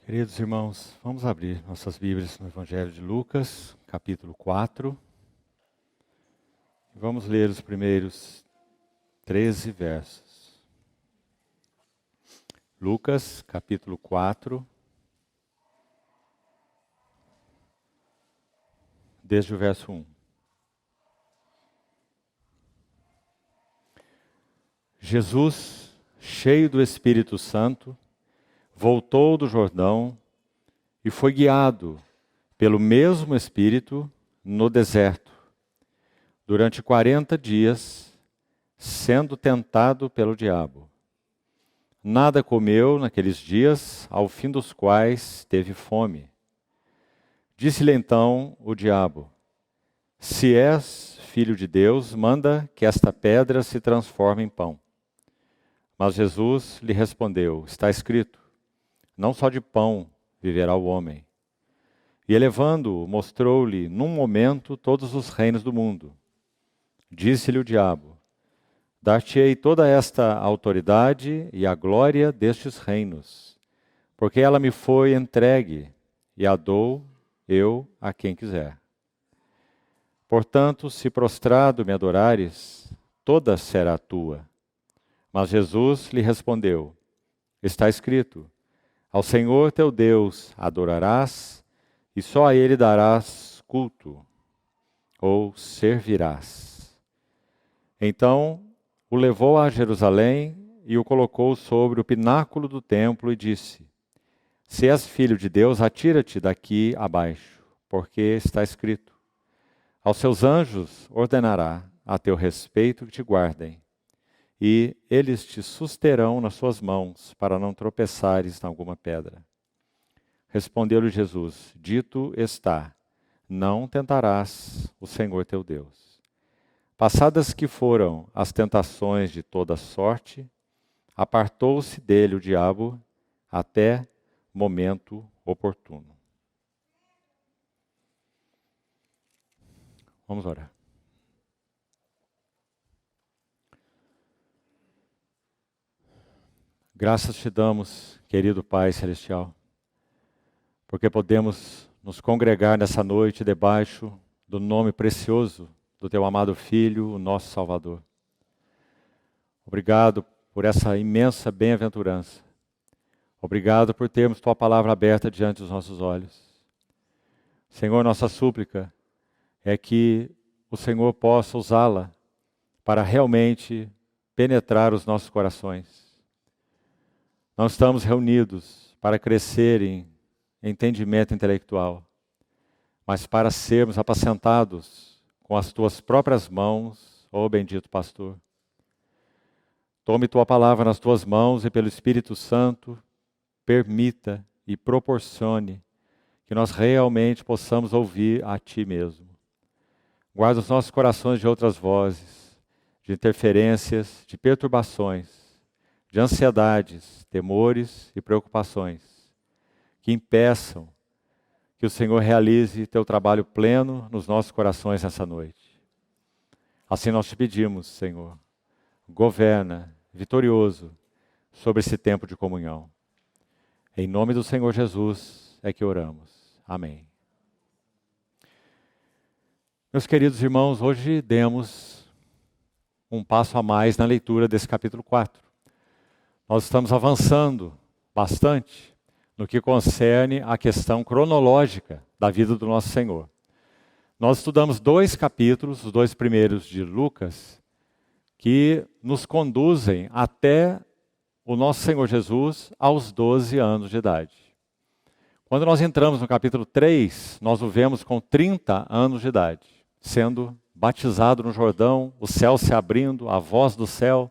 Queridos irmãos, vamos abrir nossas Bíblias no Evangelho de Lucas, capítulo 4. Vamos ler os primeiros 13 versos. Lucas, capítulo 4, desde o verso 1. Jesus, cheio do Espírito Santo, voltou do Jordão e foi guiado pelo mesmo Espírito no deserto, durante 40 dias, sendo tentado pelo diabo. Nada comeu naqueles dias, ao fim dos quais teve fome. Disse-lhe então o diabo: Se és filho de Deus, manda que esta pedra se transforme em pão. Mas Jesus lhe respondeu: Está escrito, não só de pão viverá o homem. E elevando-o, mostrou-lhe num momento todos os reinos do mundo. Disse-lhe o diabo: Dar-te-ei toda esta autoridade e a glória destes reinos, porque ela me foi entregue, e a dou eu a quem quiser. Portanto, se prostrado me adorares, toda será tua. Mas Jesus lhe respondeu: Está escrito, ao Senhor teu Deus adorarás, e só a Ele darás culto, ou servirás. Então o levou a Jerusalém e o colocou sobre o pináculo do templo e disse: Se és filho de Deus, atira-te daqui abaixo, porque está escrito: Aos seus anjos ordenará a teu respeito que te guardem, e eles te susterão nas suas mãos, para não tropeçares em alguma pedra. Respondeu-lhe Jesus: Dito está, não tentarás o Senhor teu Deus. Passadas que foram as tentações de toda sorte, apartou-se dele o diabo até momento oportuno. Vamos orar. Graças te damos, querido Pai Celestial, porque podemos nos congregar nessa noite debaixo do nome precioso do Teu amado Filho, o nosso Salvador. Obrigado por essa imensa bem-aventurança. Obrigado por termos Tua palavra aberta diante dos nossos olhos. Senhor, nossa súplica é que o Senhor possa usá-la para realmente penetrar os nossos corações. Não estamos reunidos para crescer em entendimento intelectual, mas para sermos apacentados com as Tuas próprias mãos, ó bendito pastor. Tome Tua palavra nas Tuas mãos e pelo Espírito Santo, permita e proporcione que nós realmente possamos ouvir a Ti mesmo. Guarda os nossos corações de outras vozes, de interferências, de perturbações, de ansiedades, temores e preocupações, que impeçam que o Senhor realize Teu trabalho pleno nos nossos corações nessa noite. Assim nós te pedimos, Senhor, governa, vitorioso, sobre esse tempo de comunhão. Em nome do Senhor Jesus é que oramos. Amém. Meus queridos irmãos, hoje demos um passo a mais na leitura desse capítulo 4. Nós estamos avançando bastante no que concerne a questão cronológica da vida do nosso Senhor. Nós estudamos 2 capítulos, os 2 primeiros de Lucas, que nos conduzem até o nosso Senhor Jesus aos 12 anos de idade. Quando nós entramos no capítulo 3, nós o vemos com 30 anos de idade, sendo batizado no Jordão, o céu se abrindo, a voz do céu,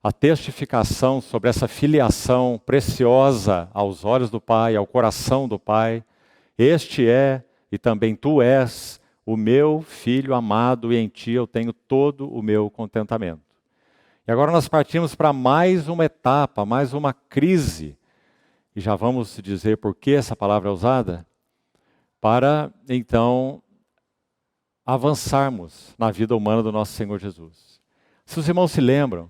a testificação sobre essa filiação preciosa aos olhos do Pai, ao coração do Pai. Este é, e também tu és, o meu Filho amado, e em ti eu tenho todo o meu contentamento. E agora nós partimos para mais uma etapa, mais uma crise, e já vamos dizer por que essa palavra é usada, para então avançarmos na vida humana do nosso Senhor Jesus. Se os irmãos se lembram,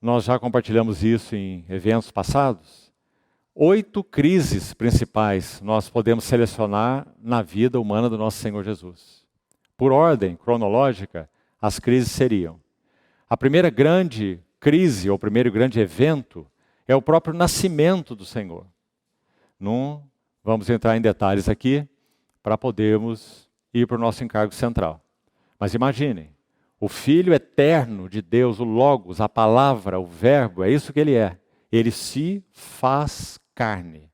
nós já compartilhamos isso em eventos passados. 8 crises principais nós podemos selecionar na vida humana do nosso Senhor Jesus. Por ordem cronológica, as crises seriam: a primeira grande crise, ou primeiro grande evento, é o próprio nascimento do Senhor. Não vamos entrar em detalhes aqui para podermos ir para o nosso encargo central. Mas imaginem, o Filho eterno de Deus, o Logos, a palavra, o Verbo, é isso que ele é. Ele se faz carne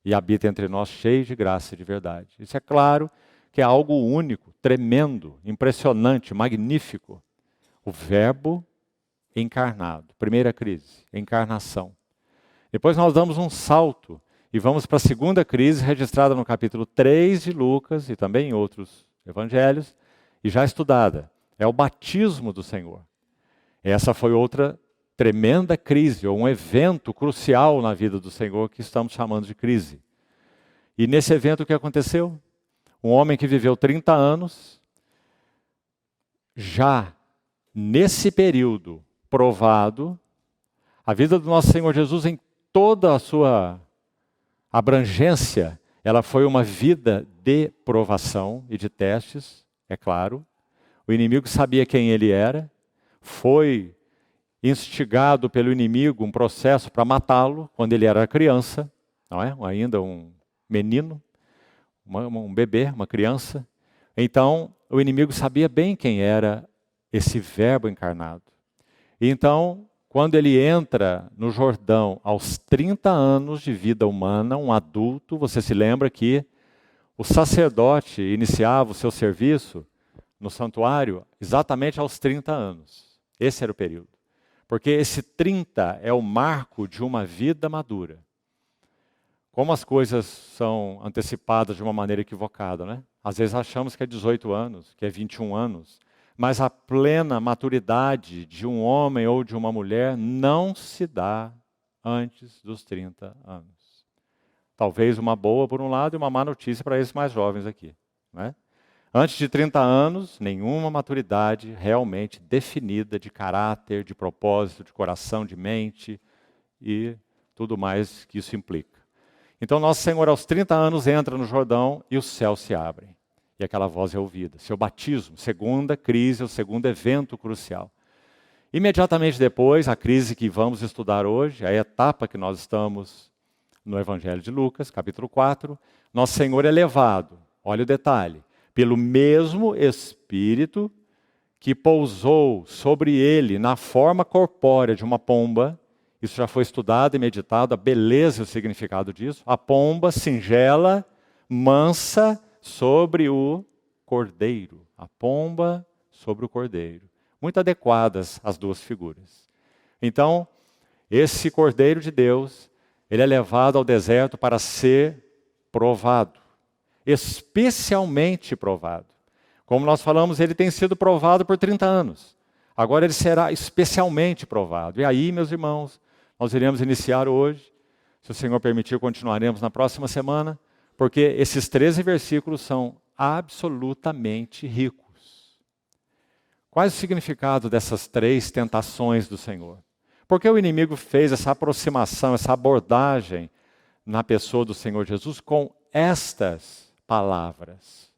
e habita entre nós cheio de graça e de verdade. Isso é claro que é algo único, tremendo, impressionante, magnífico. O Verbo encarnado. Primeira crise, encarnação. Depois nós damos um salto e vamos para a segunda crise, registrada no capítulo 3 de Lucas e também em outros evangelhos, e já estudada. É o batismo do Senhor. Essa foi outra tremenda crise, ou um evento crucial na vida do Senhor que estamos chamando de crise. E nesse evento o que aconteceu? Um homem que viveu 30 anos, já nesse período provado, a vida do nosso Senhor Jesus em toda a sua abrangência, ela foi uma vida de provação e de testes, é claro. O inimigo sabia quem ele era, foi instigado pelo inimigo um processo para matá-lo quando ele era criança, não é? Ainda um menino, um bebê, uma criança. Então, o inimigo sabia bem quem era esse Verbo encarnado. E então, quando ele entra no Jordão aos 30 anos de vida humana, um adulto, você se lembra que o sacerdote iniciava o seu serviço no santuário exatamente aos 30 anos. Esse era o período. Porque esse 30 é o marco de uma vida madura. Como as coisas são antecipadas de uma maneira equivocada, né? Às vezes achamos que é 18 anos, que é 21 anos, mas a plena maturidade de um homem ou de uma mulher não se dá antes dos 30 anos. Talvez uma boa por um lado e uma má notícia para esses mais jovens aqui, né? Antes de 30 anos, nenhuma maturidade realmente definida de caráter, de propósito, de coração, de mente e tudo mais que isso implica. Então, nosso Senhor, aos 30 anos, entra no Jordão e os céus se abrem. E aquela voz é ouvida. Seu batismo, segunda crise, o segundo evento crucial. Imediatamente depois, a crise que vamos estudar hoje, a etapa que nós estamos no Evangelho de Lucas, capítulo 4, nosso Senhor é levado, olha o detalhe, pelo mesmo Espírito que pousou sobre ele na forma corpórea de uma pomba. Isso já foi estudado e meditado, a beleza e o significado disso. A pomba singela, mansa, sobre o cordeiro. A pomba sobre o cordeiro. Muito adequadas as duas figuras. Então, esse cordeiro de Deus, ele é levado ao deserto para ser provado. Especialmente provado. Como nós falamos, ele tem sido provado por 30 anos. Agora ele será especialmente provado. E aí, meus irmãos, nós iremos iniciar hoje. Se o Senhor permitir, continuaremos na próxima semana, porque esses 13 versículos são absolutamente ricos. Qual é o significado dessas 3 tentações do Senhor? Por que o inimigo fez essa aproximação, essa abordagem na pessoa do Senhor Jesus com estas palavras?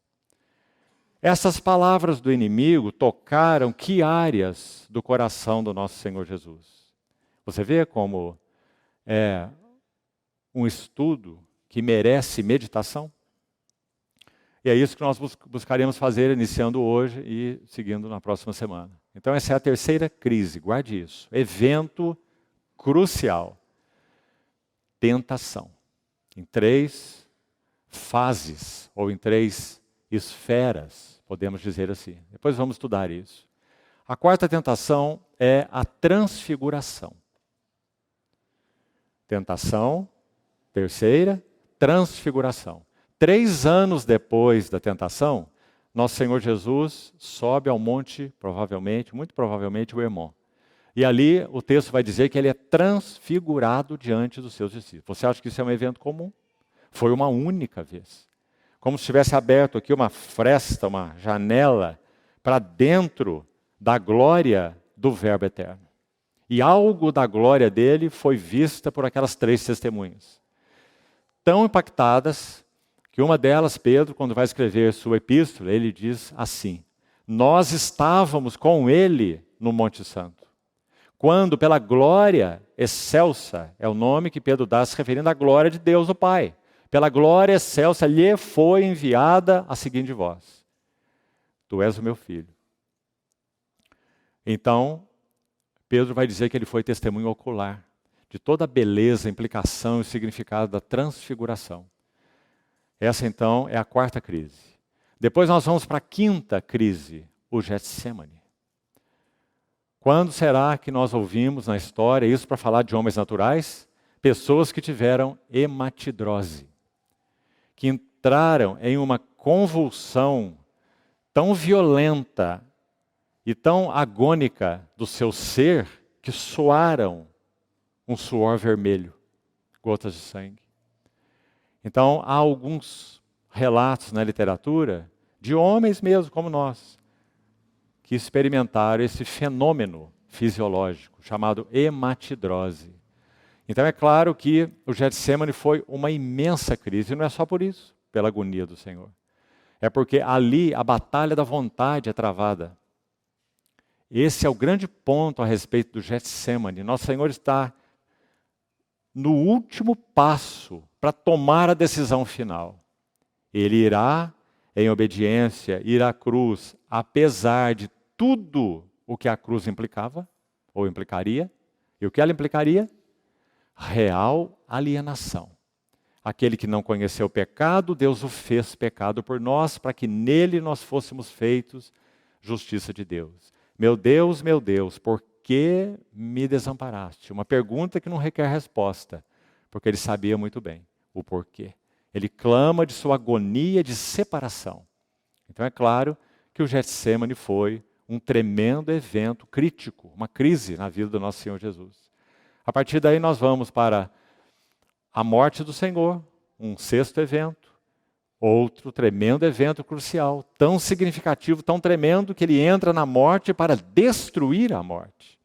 Essas palavras do inimigo tocaram que áreas do coração do nosso Senhor Jesus? Você vê como é um estudo que merece meditação? E é isso que nós buscaremos fazer iniciando hoje e seguindo na próxima semana. Então essa é a terceira crise, guarde isso. Evento crucial. Tentação. Em 3 fases, ou em 3 esferas, podemos dizer assim. Depois vamos estudar isso. A quarta tentação é a transfiguração. Tentação, terceira, transfiguração. 3 anos depois da tentação, nosso Senhor Jesus sobe ao monte, provavelmente, muito provavelmente, o Hermon. E ali o texto vai dizer que ele é transfigurado diante dos seus discípulos. Você acha que isso é um evento comum? Foi uma única vez. Como se tivesse aberto aqui uma fresta, uma janela, para dentro da glória do Verbo eterno. E algo da glória dele foi vista por aquelas 3 testemunhas. tão impactadas que uma delas, Pedro, quando vai escrever sua epístola, ele diz assim: nós estávamos com ele no Monte Santo, quando pela glória excelsa, é o nome que Pedro dá se referindo à glória de Deus o Pai, pela glória excelsa lhe foi enviada a seguinte voz: tu és o meu filho. Então, Pedro vai dizer que ele foi testemunho ocular de toda a beleza, implicação e significado da transfiguração. Essa, então, é a quarta crise. Depois nós vamos para a quinta crise, o Getsêmani. Quando será que nós ouvimos na história, isso para falar de homens naturais, pessoas que tiveram hematidrose, que entraram em uma convulsão tão violenta e tão agônica do seu ser, que suaram um suor vermelho, gotas de sangue. Então, há alguns relatos na literatura de homens mesmo como nós, que experimentaram esse fenômeno fisiológico chamado hematidrose. Então é claro que o Getsêmani foi uma imensa crise, e não é só por isso, pela agonia do Senhor. É porque ali a batalha da vontade é travada. Esse é o grande ponto a respeito do Getsêmani. Nosso Senhor está no último passo para tomar a decisão final. Ele irá em obediência, ir à cruz, apesar de tudo o que a cruz implicava, ou implicaria. E o que ela implicaria? Real alienação. Aquele que não conheceu o pecado, Deus o fez pecado por nós, para que nele nós fôssemos feitos justiça de Deus. Meu Deus, por que me desamparaste? Uma pergunta que não requer resposta, porque ele sabia muito bem o porquê. Ele clama de sua agonia de separação. Então é claro que o Getsêmani foi um tremendo evento crítico, uma crise na vida do nosso Senhor Jesus. A partir daí nós vamos para a morte do Senhor, um sexto evento, outro tremendo evento crucial, tão significativo, tão tremendo, que ele entra na morte para destruir a morte.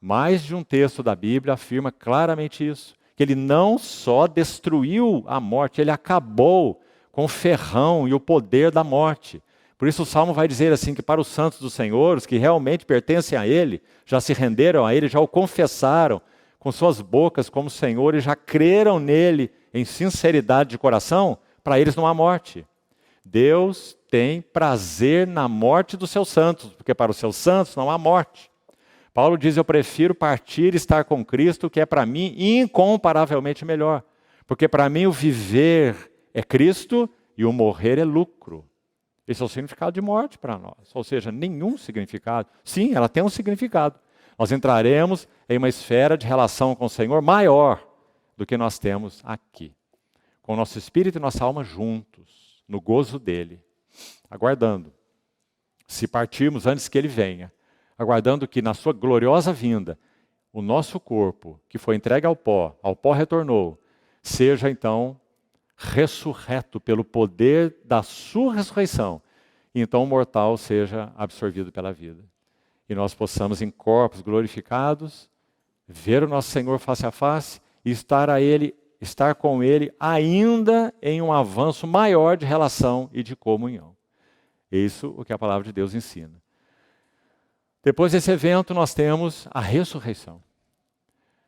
Mais de um texto da Bíblia afirma claramente isso, que ele não só destruiu a morte, ele acabou com o ferrão e o poder da morte. Por isso o Salmo vai dizer assim, que para os santos do Senhor, os que realmente pertencem a Ele, já se renderam a Ele, já o confessaram com suas bocas como Senhor e já creram nele em sinceridade de coração, para eles não há morte. Deus tem prazer na morte dos seus santos, porque para os seus santos não há morte. Paulo diz, eu prefiro partir e estar com Cristo, que é para mim incomparavelmente melhor. Porque para mim o viver é Cristo e o morrer é lucro. Esse é o significado de morte para nós. Ou seja, nenhum significado. Sim, ela tem um significado. Nós entraremos em uma esfera de relação com o Senhor maior do que nós temos aqui. Com o nosso espírito e nossa alma juntos, no gozo dele, aguardando. Se partirmos antes que ele venha, aguardando que na sua gloriosa vinda, o nosso corpo, que foi entregue ao pó retornou, seja então ressurreto pelo poder da sua ressurreição, e então o mortal seja absorvido pela vida. E nós possamos, em corpos glorificados, ver o nosso Senhor face a face e estar com Ele ainda em um avanço maior de relação e de comunhão. Isso é o que a palavra de Deus ensina. Depois desse evento, nós temos a ressurreição.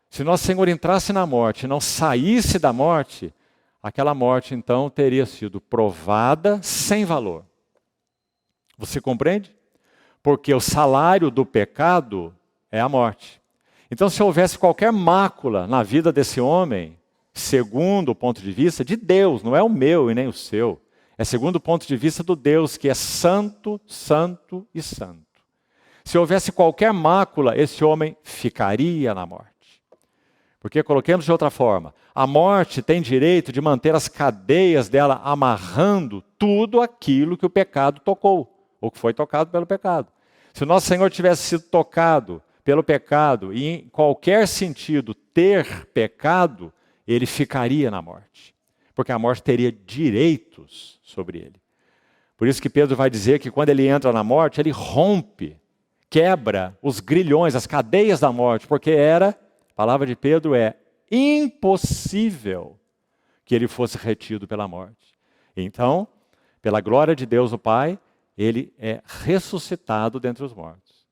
Se nosso Senhor entrasse na morte e não saísse da morte, aquela morte, então, teria sido provada sem valor. Você compreende? Porque o salário do pecado é a morte. Então, se houvesse qualquer mácula na vida desse homem, segundo o ponto de vista de Deus, não é o meu e nem o seu, é segundo o ponto de vista do Deus que é santo, santo e santo. Se houvesse qualquer mácula, esse homem ficaria na morte. Porque, coloquemos de outra forma, a morte tem direito de manter as cadeias dela amarrando tudo aquilo que o pecado tocou, ou que foi tocado pelo pecado. Se o nosso Senhor tivesse sido tocado pelo pecado e em qualquer sentido ter pecado, ele ficaria na morte. Porque a morte teria direitos sobre ele. Por isso que Pedro vai dizer que quando ele entra na morte, ele rompe, quebra os grilhões, as cadeias da morte, porque a palavra de Pedro é impossível que ele fosse retido pela morte. Então, pela glória de Deus o Pai, ele é ressuscitado dentre os mortos.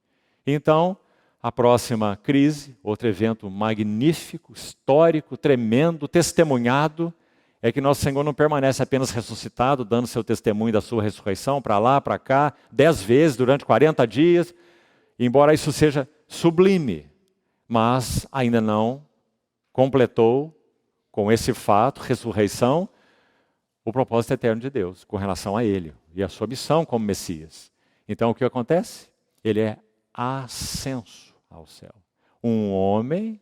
Então, a próxima crise, outro evento magnífico, histórico, tremendo, testemunhado, é que nosso Senhor não permanece apenas ressuscitado, dando seu testemunho da sua ressurreição, para lá, para cá, 10 vezes durante 40 dias, embora isso seja sublime, mas ainda não completou com esse fato, ressurreição, o propósito eterno de Deus com relação a Ele e a sua missão como Messias. Então o que acontece? Ele é ascenso ao céu. Um homem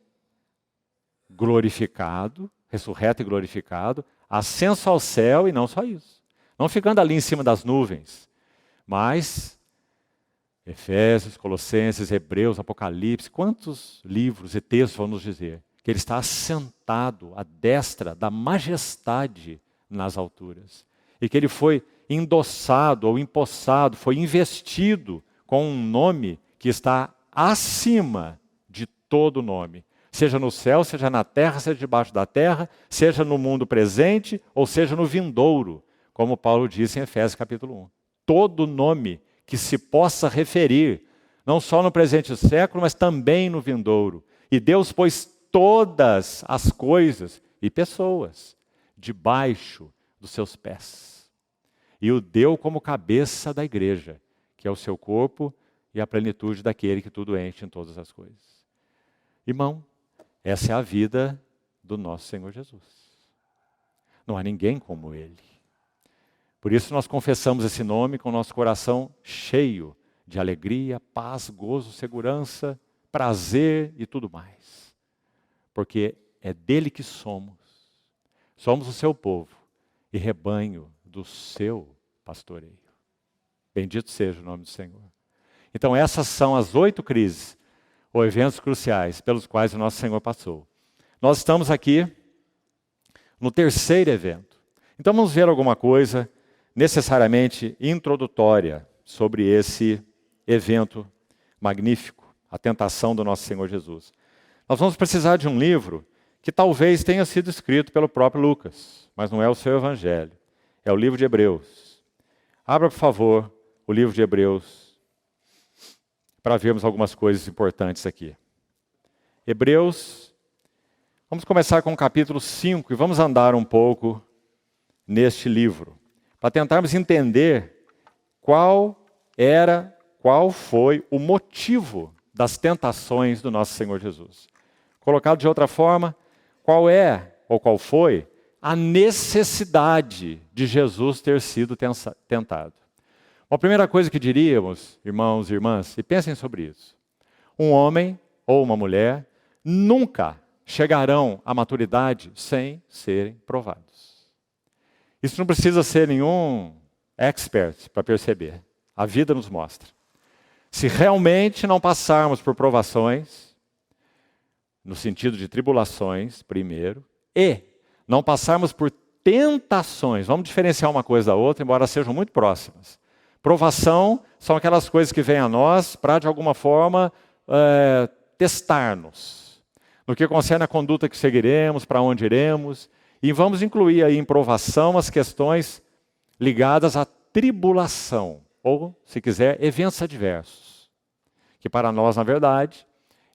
glorificado, ressurreto e glorificado, ascenso ao céu e não só isso. Não ficando ali em cima das nuvens, mas Efésios, Colossenses, Hebreus, Apocalipse, quantos livros e textos vão nos dizer que ele está assentado à destra da majestade nas alturas. E que ele foi endossado ou empossado, foi investido com um nome que está acima de todo nome. Seja no céu, seja na terra, seja debaixo da terra, seja no mundo presente ou seja no vindouro, como Paulo disse em Efésios capítulo 1. Todo nome que se possa referir, não só no presente século, mas também no vindouro. E Deus pôs todas as coisas e pessoas debaixo dos seus pés. E o deu como cabeça da igreja, que é o seu corpo e a plenitude daquele que tudo enche em todas as coisas. Irmão, essa é a vida do nosso Senhor Jesus. Não há ninguém como Ele. Por isso nós confessamos esse nome com o nosso coração cheio de alegria, paz, gozo, segurança, prazer e tudo mais. Porque é dele que somos. Somos o seu povo e rebanho do seu pastoreio. Bendito seja o nome do Senhor. Então essas são as 8 crises ou eventos cruciais pelos quais o nosso Senhor passou. Nós estamos aqui no terceiro evento. Então vamos ver alguma coisa necessariamente introdutória sobre esse evento magnífico, a tentação do nosso Senhor Jesus. Nós vamos precisar de um livro que talvez tenha sido escrito pelo próprio Lucas, mas não é o seu evangelho. É o livro de Hebreus. Abra, por favor, o livro de Hebreus, para vermos algumas coisas importantes aqui. Hebreus, vamos começar com o capítulo 5 e vamos andar um pouco neste livro, para tentarmos entender qual foi o motivo das tentações do nosso Senhor Jesus. Colocado de outra forma, qual é ou qual foi a necessidade de Jesus ter sido tentado? A primeira coisa que diríamos, irmãos e irmãs, e pensem sobre isso. Um homem ou uma mulher nunca chegarão à maturidade sem serem provados. Isso não precisa ser nenhum expert para perceber. A vida nos mostra. Se realmente não passarmos por provações, no sentido de tribulações, primeiro, e não passarmos por tentações, vamos diferenciar uma coisa da outra, embora sejam muito próximas. Provação são aquelas coisas que vêm a nós para, de alguma forma, testar-nos. No que concerne a conduta que seguiremos, para onde iremos, e vamos incluir aí em provação as questões ligadas à tribulação, ou, se quiser, eventos adversos, que para nós, na verdade,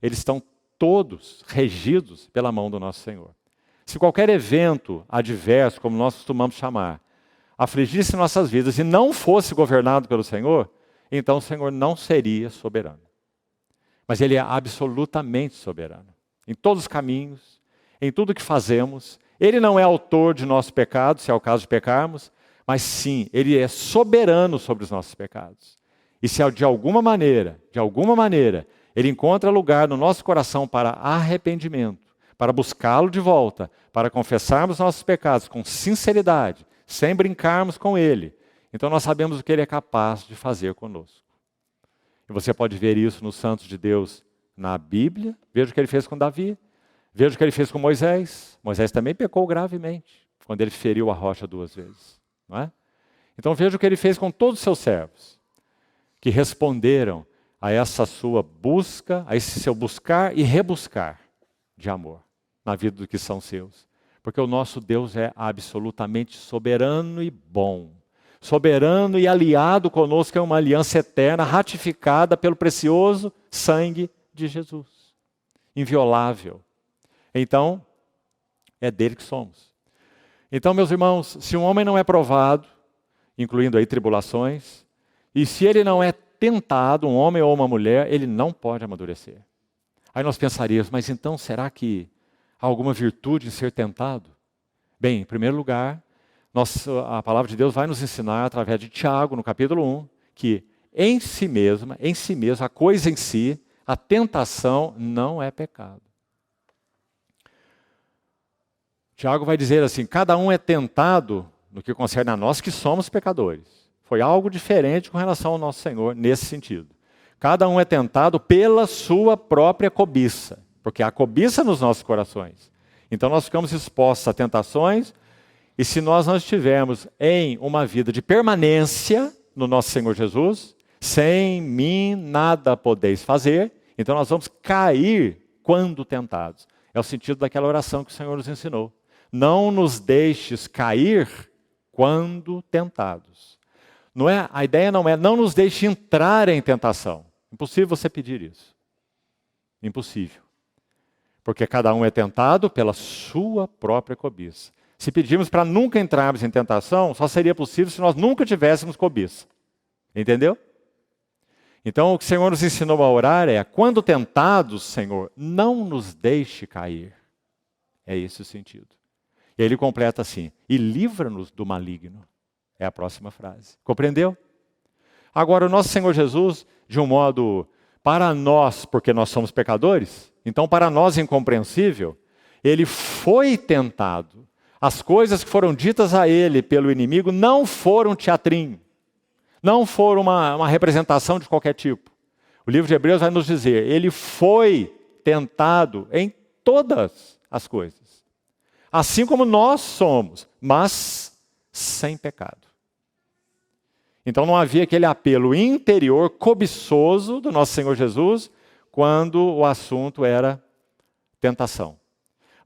eles estão todos regidos pela mão do nosso Senhor. Se qualquer evento adverso, como nós costumamos chamar, afligisse nossas vidas e não fosse governado pelo Senhor, então o Senhor não seria soberano. Mas Ele é absolutamente soberano. Em todos os caminhos, em tudo que fazemos. Ele não é autor de nosso pecado, se é o caso de pecarmos, mas sim, Ele é soberano sobre os nossos pecados. E se de alguma maneira, Ele encontra lugar no nosso coração para arrependimento, para buscá-lo de volta, para confessarmos nossos pecados com sinceridade, sem brincarmos com Ele, então nós sabemos o que Ele é capaz de fazer conosco. E você pode ver isso nos santos de Deus na Bíblia. Veja o que Ele fez com Davi. Veja o que Ele fez com Moisés. Moisés também pecou gravemente, quando ele feriu a rocha 2 vezes. Não é? Então veja o que Ele fez com todos os seus servos, que responderam a essa sua busca, a esse seu buscar e rebuscar de amor na vida do que são seus. Porque o nosso Deus é absolutamente soberano e bom. Soberano e aliado conosco é uma aliança eterna, ratificada pelo precioso sangue de Jesus. Inviolável. Então, é dele que somos. Então, meus irmãos, se um homem não é provado, incluindo aí tribulações, e se ele não é tentado, um homem ou uma mulher, ele não pode amadurecer. Aí nós pensaríamos, mas então será que há alguma virtude em ser tentado? Bem, em primeiro lugar, a palavra de Deus vai nos ensinar, através de Tiago, no capítulo 1, que em si mesma, a coisa em si, a tentação não é pecado. Tiago vai dizer assim, cada um é tentado no que concerne a nós que somos pecadores. Foi algo diferente com relação ao nosso Senhor nesse sentido. Cada um é tentado pela sua própria cobiça, porque há cobiça nos nossos corações. Então nós ficamos expostos a tentações, e se nós não estivermos em uma vida de permanência no nosso Senhor Jesus, sem mim nada podeis fazer, então nós vamos cair quando tentados. É o sentido daquela oração que o Senhor nos ensinou. Não nos deixes cair quando tentados. A ideia não é, não nos deixe entrar em tentação. Impossível você pedir isso. Impossível. Porque cada um é tentado pela sua própria cobiça. Se pedirmos para nunca entrarmos em tentação, só seria possível se nós nunca tivéssemos cobiça. Entendeu? Então o que o Senhor nos ensinou a orar é, quando tentados, Senhor, não nos deixe cair. É esse o sentido. E aí ele completa assim, e livra-nos do maligno. É a próxima frase. Compreendeu? Agora, o nosso Senhor Jesus, de um modo, para nós, porque nós somos pecadores, então para nós incompreensível, ele foi tentado. As coisas que foram ditas a ele pelo inimigo não foram teatrinho, não foram uma representação de qualquer tipo. O livro de Hebreus vai nos dizer, ele foi tentado em todas as coisas, assim como nós somos, mas sem pecado. Então não havia aquele apelo interior cobiçoso do nosso Senhor Jesus quando o assunto era tentação.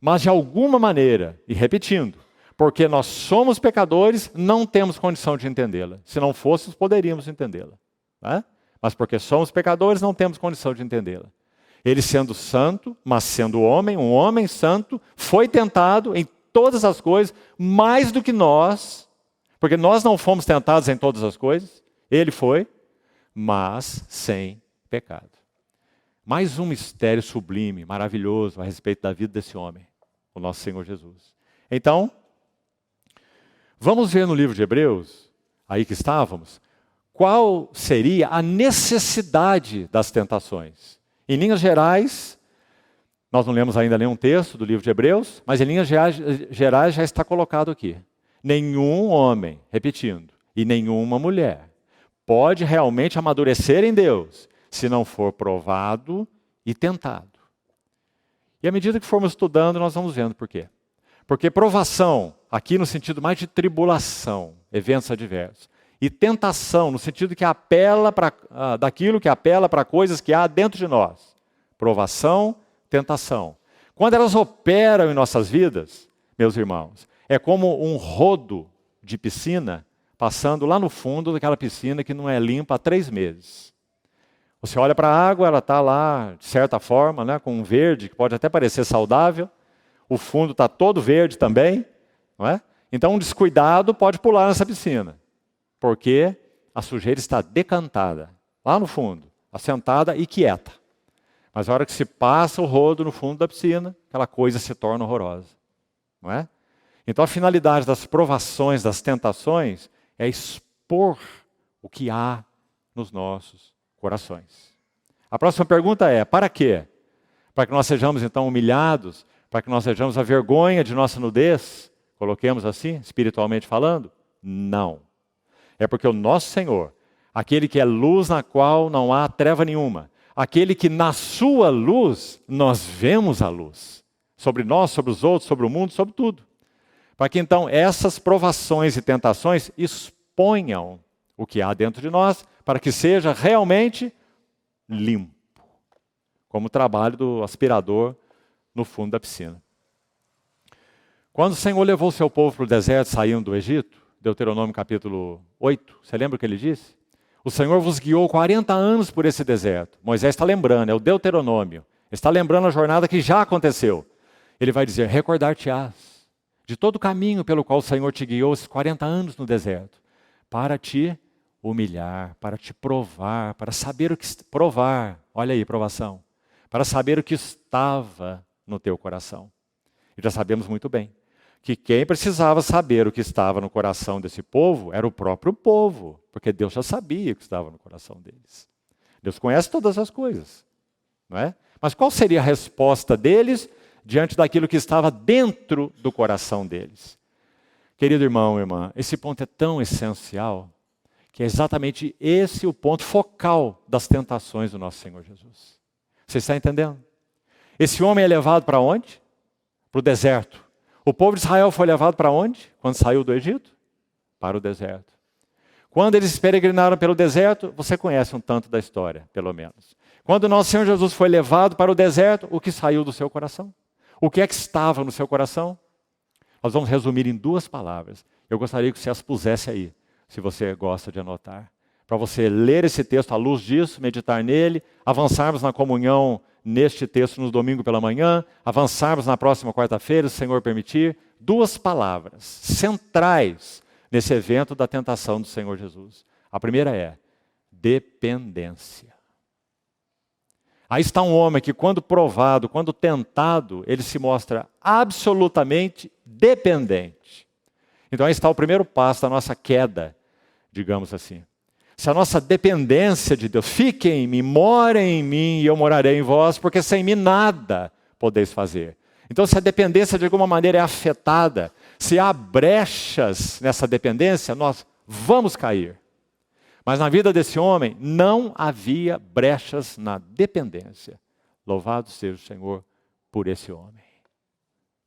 Mas de alguma maneira, e repetindo, porque nós somos pecadores, não temos condição de entendê-la. Se não fôssemos, poderíamos entendê-la. Né? Mas porque somos pecadores, não temos condição de entendê-la. Ele sendo santo, mas sendo homem, um homem santo, foi tentado em todas as coisas, mais do que nós, porque nós não fomos tentados em todas as coisas, ele foi, mas sem pecado. Mais um mistério sublime, maravilhoso a respeito da vida desse homem, o nosso Senhor Jesus. Então, vamos ver no livro de Hebreus, aí que estávamos, qual seria a necessidade das tentações. Em linhas gerais, nós não lemos ainda nenhum texto do livro de Hebreus, mas em linhas gerais já está colocado aqui. Nenhum homem, repetindo, e nenhuma mulher pode realmente amadurecer em Deus se não for provado e tentado. E à medida que formos estudando, nós vamos vendo por quê. Porque provação, aqui no sentido mais de tribulação, eventos adversos, e tentação, no sentido que apela para daquilo que apela para coisas que há dentro de nós. Provação, tentação. Quando elas operam em nossas vidas, meus irmãos, é como um rodo de piscina passando lá no fundo daquela piscina que não é limpa há 3 meses. Você olha para a água, ela está lá, de certa forma, né, com um verde, que pode até parecer saudável. O fundo está todo verde também. Não é? Então, um descuidado pode pular nessa piscina, porque a sujeira está decantada, lá no fundo, assentada e quieta. Mas a hora que se passa o rodo no fundo da piscina, aquela coisa se torna horrorosa. Não é? Então a finalidade das provações, das tentações, é expor o que há nos nossos corações. A próxima pergunta é, para quê? Para que nós sejamos então humilhados, para que nós sejamos a vergonha de nossa nudez, coloquemos assim, espiritualmente falando? Não. É porque o nosso Senhor, aquele que é luz na qual não há treva nenhuma, aquele que na sua luz nós vemos a luz, sobre nós, sobre os outros, sobre o mundo, sobre tudo. Para que então essas provações e tentações exponham o que há dentro de nós, para que seja realmente limpo, como o trabalho do aspirador no fundo da piscina. Quando o Senhor levou o seu povo para o deserto, saindo do Egito, Deuteronômio capítulo 8, você lembra o que ele disse? O Senhor vos guiou 40 anos por esse deserto. Moisés está lembrando, é o Deuteronômio. Ele está lembrando a jornada que já aconteceu. Ele vai dizer, recordar-te-ás de todo o caminho pelo qual o Senhor te guiou esses 40 anos no deserto, para te humilhar, para te provar, para saber o que... Provar, olha aí, provação. Para saber o que estava no teu coração. E já sabemos muito bem que quem precisava saber o que estava no coração desse povo era o próprio povo, porque Deus já sabia o que estava no coração deles. Deus conhece todas as coisas, não é? Mas qual seria a resposta deles diante daquilo que estava dentro do coração deles? Querido irmão, irmã, esse ponto é tão essencial que é exatamente esse o ponto focal das tentações do nosso Senhor Jesus. Você está entendendo? Esse homem é levado para onde? Para o deserto. O povo de Israel foi levado para onde? Quando saiu do Egito? Para o deserto. Quando eles peregrinaram pelo deserto, você conhece um tanto da história, pelo menos. Quando o nosso Senhor Jesus foi levado para o deserto, o que saiu do seu coração? O que é que estava no seu coração? Nós vamos resumir em 2 palavras. Eu gostaria que você as pusesse aí, se você gosta de anotar. Para você ler esse texto à luz disso, meditar nele, avançarmos na comunhão neste texto no domingo pela manhã, avançarmos na próxima quarta-feira, se o Senhor permitir. 2 palavras centrais nesse evento da tentação do Senhor Jesus. A primeira é dependência. Aí está um homem que, quando provado, quando tentado, ele se mostra absolutamente dependente. Então aí está o primeiro passo da nossa queda, digamos assim. Se a nossa dependência de Deus, fique em mim, more em mim e eu morarei em vós, porque sem mim nada podeis fazer. Então, se a dependência de alguma maneira é afetada, se há brechas nessa dependência, nós vamos cair. Mas na vida desse homem não havia brechas na dependência. Louvado seja o Senhor por esse homem.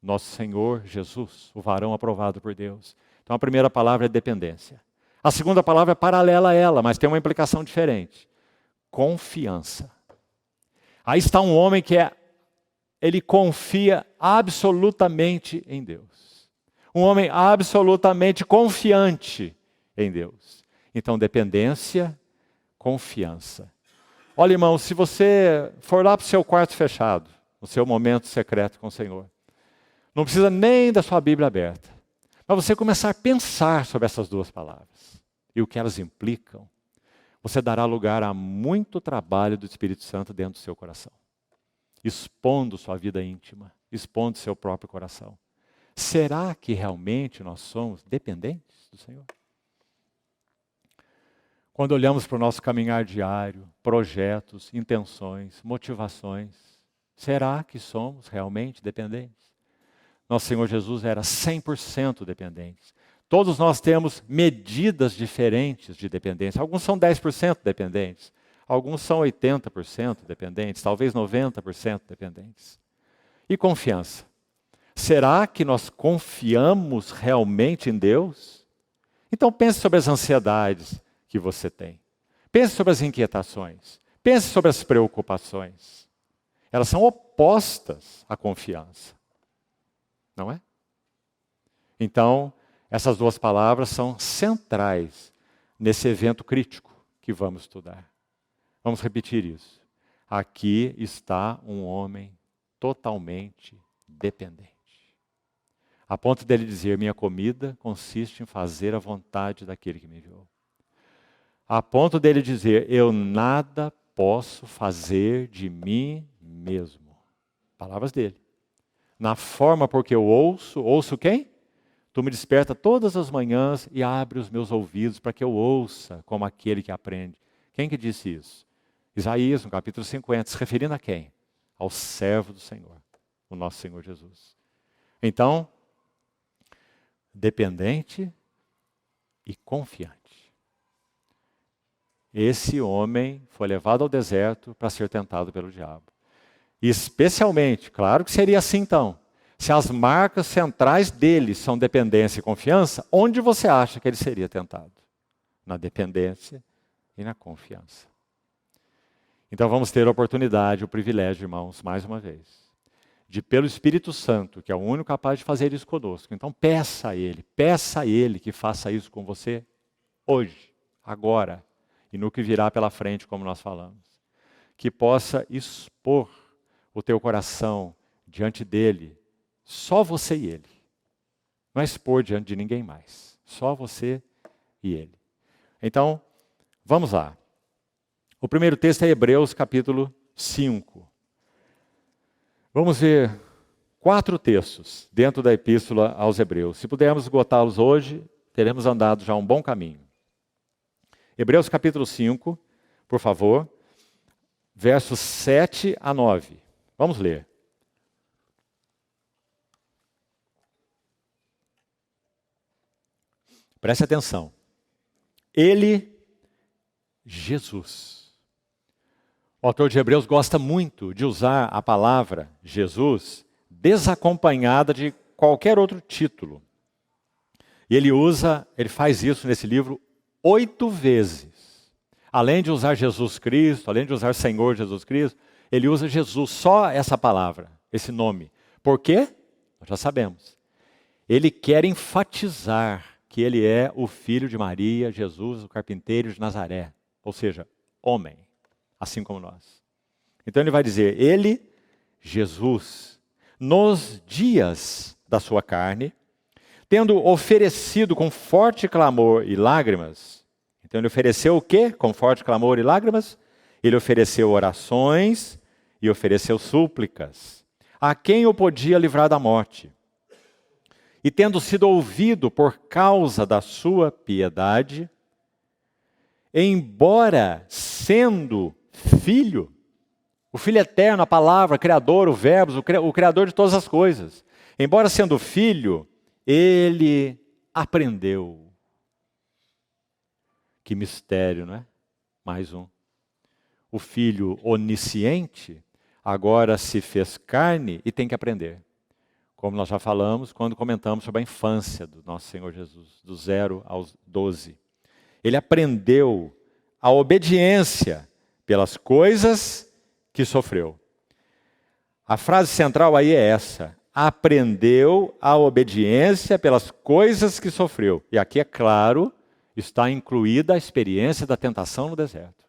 Nosso Senhor Jesus, o varão aprovado por Deus. Então a primeira palavra é dependência. A segunda palavra é paralela a ela, mas tem uma implicação diferente. Confiança. Aí está um homem que ele confia absolutamente em Deus. Um homem absolutamente confiante em Deus. Então, dependência, confiança. Olha, irmão, se você for lá para o seu quarto fechado, no seu momento secreto com o Senhor, não precisa nem da sua Bíblia aberta, para você começar a pensar sobre essas 2 palavras e o que elas implicam, você dará lugar a muito trabalho do Espírito Santo dentro do seu coração, expondo sua vida íntima, expondo seu próprio coração. Será que realmente nós somos dependentes do Senhor? Quando olhamos para o nosso caminhar diário, projetos, intenções, motivações, será que somos realmente dependentes? Nosso Senhor Jesus era 100% dependente. Todos nós temos medidas diferentes de dependência. Alguns são 10% dependentes, alguns são 80% dependentes, talvez 90% dependentes. E confiança? Será que nós confiamos realmente em Deus? Então pense sobre as ansiedades que você tem. Pense sobre as inquietações. Pense sobre as preocupações. Elas são opostas à confiança. Não é? Então, essas 2 palavras são centrais nesse evento crítico que vamos estudar. Vamos repetir isso. Aqui está um homem totalmente dependente. A ponto dele dizer, minha comida consiste em fazer a vontade daquele que me enviou. A ponto dele dizer, eu nada posso fazer de mim mesmo. Palavras dele. Na forma porque eu ouço quem? Tu me desperta todas as manhãs e abre os meus ouvidos para que eu ouça como aquele que aprende. Quem que disse isso? Isaías, no capítulo 50, se referindo a quem? Ao servo do Senhor, o nosso Senhor Jesus. Então, dependente e confiante. Esse homem foi levado ao deserto para ser tentado pelo diabo. E especialmente, claro que seria assim então, se as marcas centrais dele são dependência e confiança, onde você acha que ele seria tentado? Na dependência e na confiança. Então vamos ter a oportunidade, o privilégio, irmãos, mais uma vez, de pelo Espírito Santo, que é o único capaz de fazer isso conosco. Então peça a Ele que faça isso com você hoje, agora, e no que virá pela frente, como nós falamos. Que possa expor o teu coração diante dEle, só você e Ele. Não é expor diante de ninguém mais, só você e Ele. Então, vamos lá. O primeiro texto é Hebreus capítulo 5. Vamos ver 4 textos dentro da epístola aos Hebreus. Se pudermos esgotá-los hoje, teremos andado já um bom caminho. Hebreus capítulo 5, por favor, versos 7 a 9. Vamos ler. Preste atenção. Ele, Jesus. O autor de Hebreus gosta muito de usar a palavra Jesus desacompanhada de qualquer outro título. E ele faz isso nesse livro 8 vezes. Além de usar Jesus Cristo, além de usar Senhor Jesus Cristo, ele usa Jesus, só essa palavra, esse nome. Por quê? Nós já sabemos. Ele quer enfatizar que ele é o filho de Maria, Jesus, o carpinteiro de Nazaré. Ou seja, homem, assim como nós. Então ele vai dizer, ele, Jesus, nos dias da sua carne, tendo oferecido com forte clamor e lágrimas. Então ele ofereceu o quê? Com forte clamor e lágrimas? Ele ofereceu orações e ofereceu súplicas. A quem o podia livrar da morte? E tendo sido ouvido por causa da sua piedade, embora sendo filho, o Filho eterno, a palavra, o Criador, o Verbo, o Criador de todas as coisas, embora sendo filho, ele aprendeu. Que mistério, não é? Mais um. O Filho onisciente agora se fez carne e tem que aprender. Como nós já falamos quando comentamos sobre a infância do nosso Senhor Jesus, do 0 aos 12. Ele aprendeu a obediência pelas coisas que sofreu. A frase central aí é essa: aprendeu a obediência pelas coisas que sofreu. E aqui, é claro, está incluída a experiência da tentação no deserto.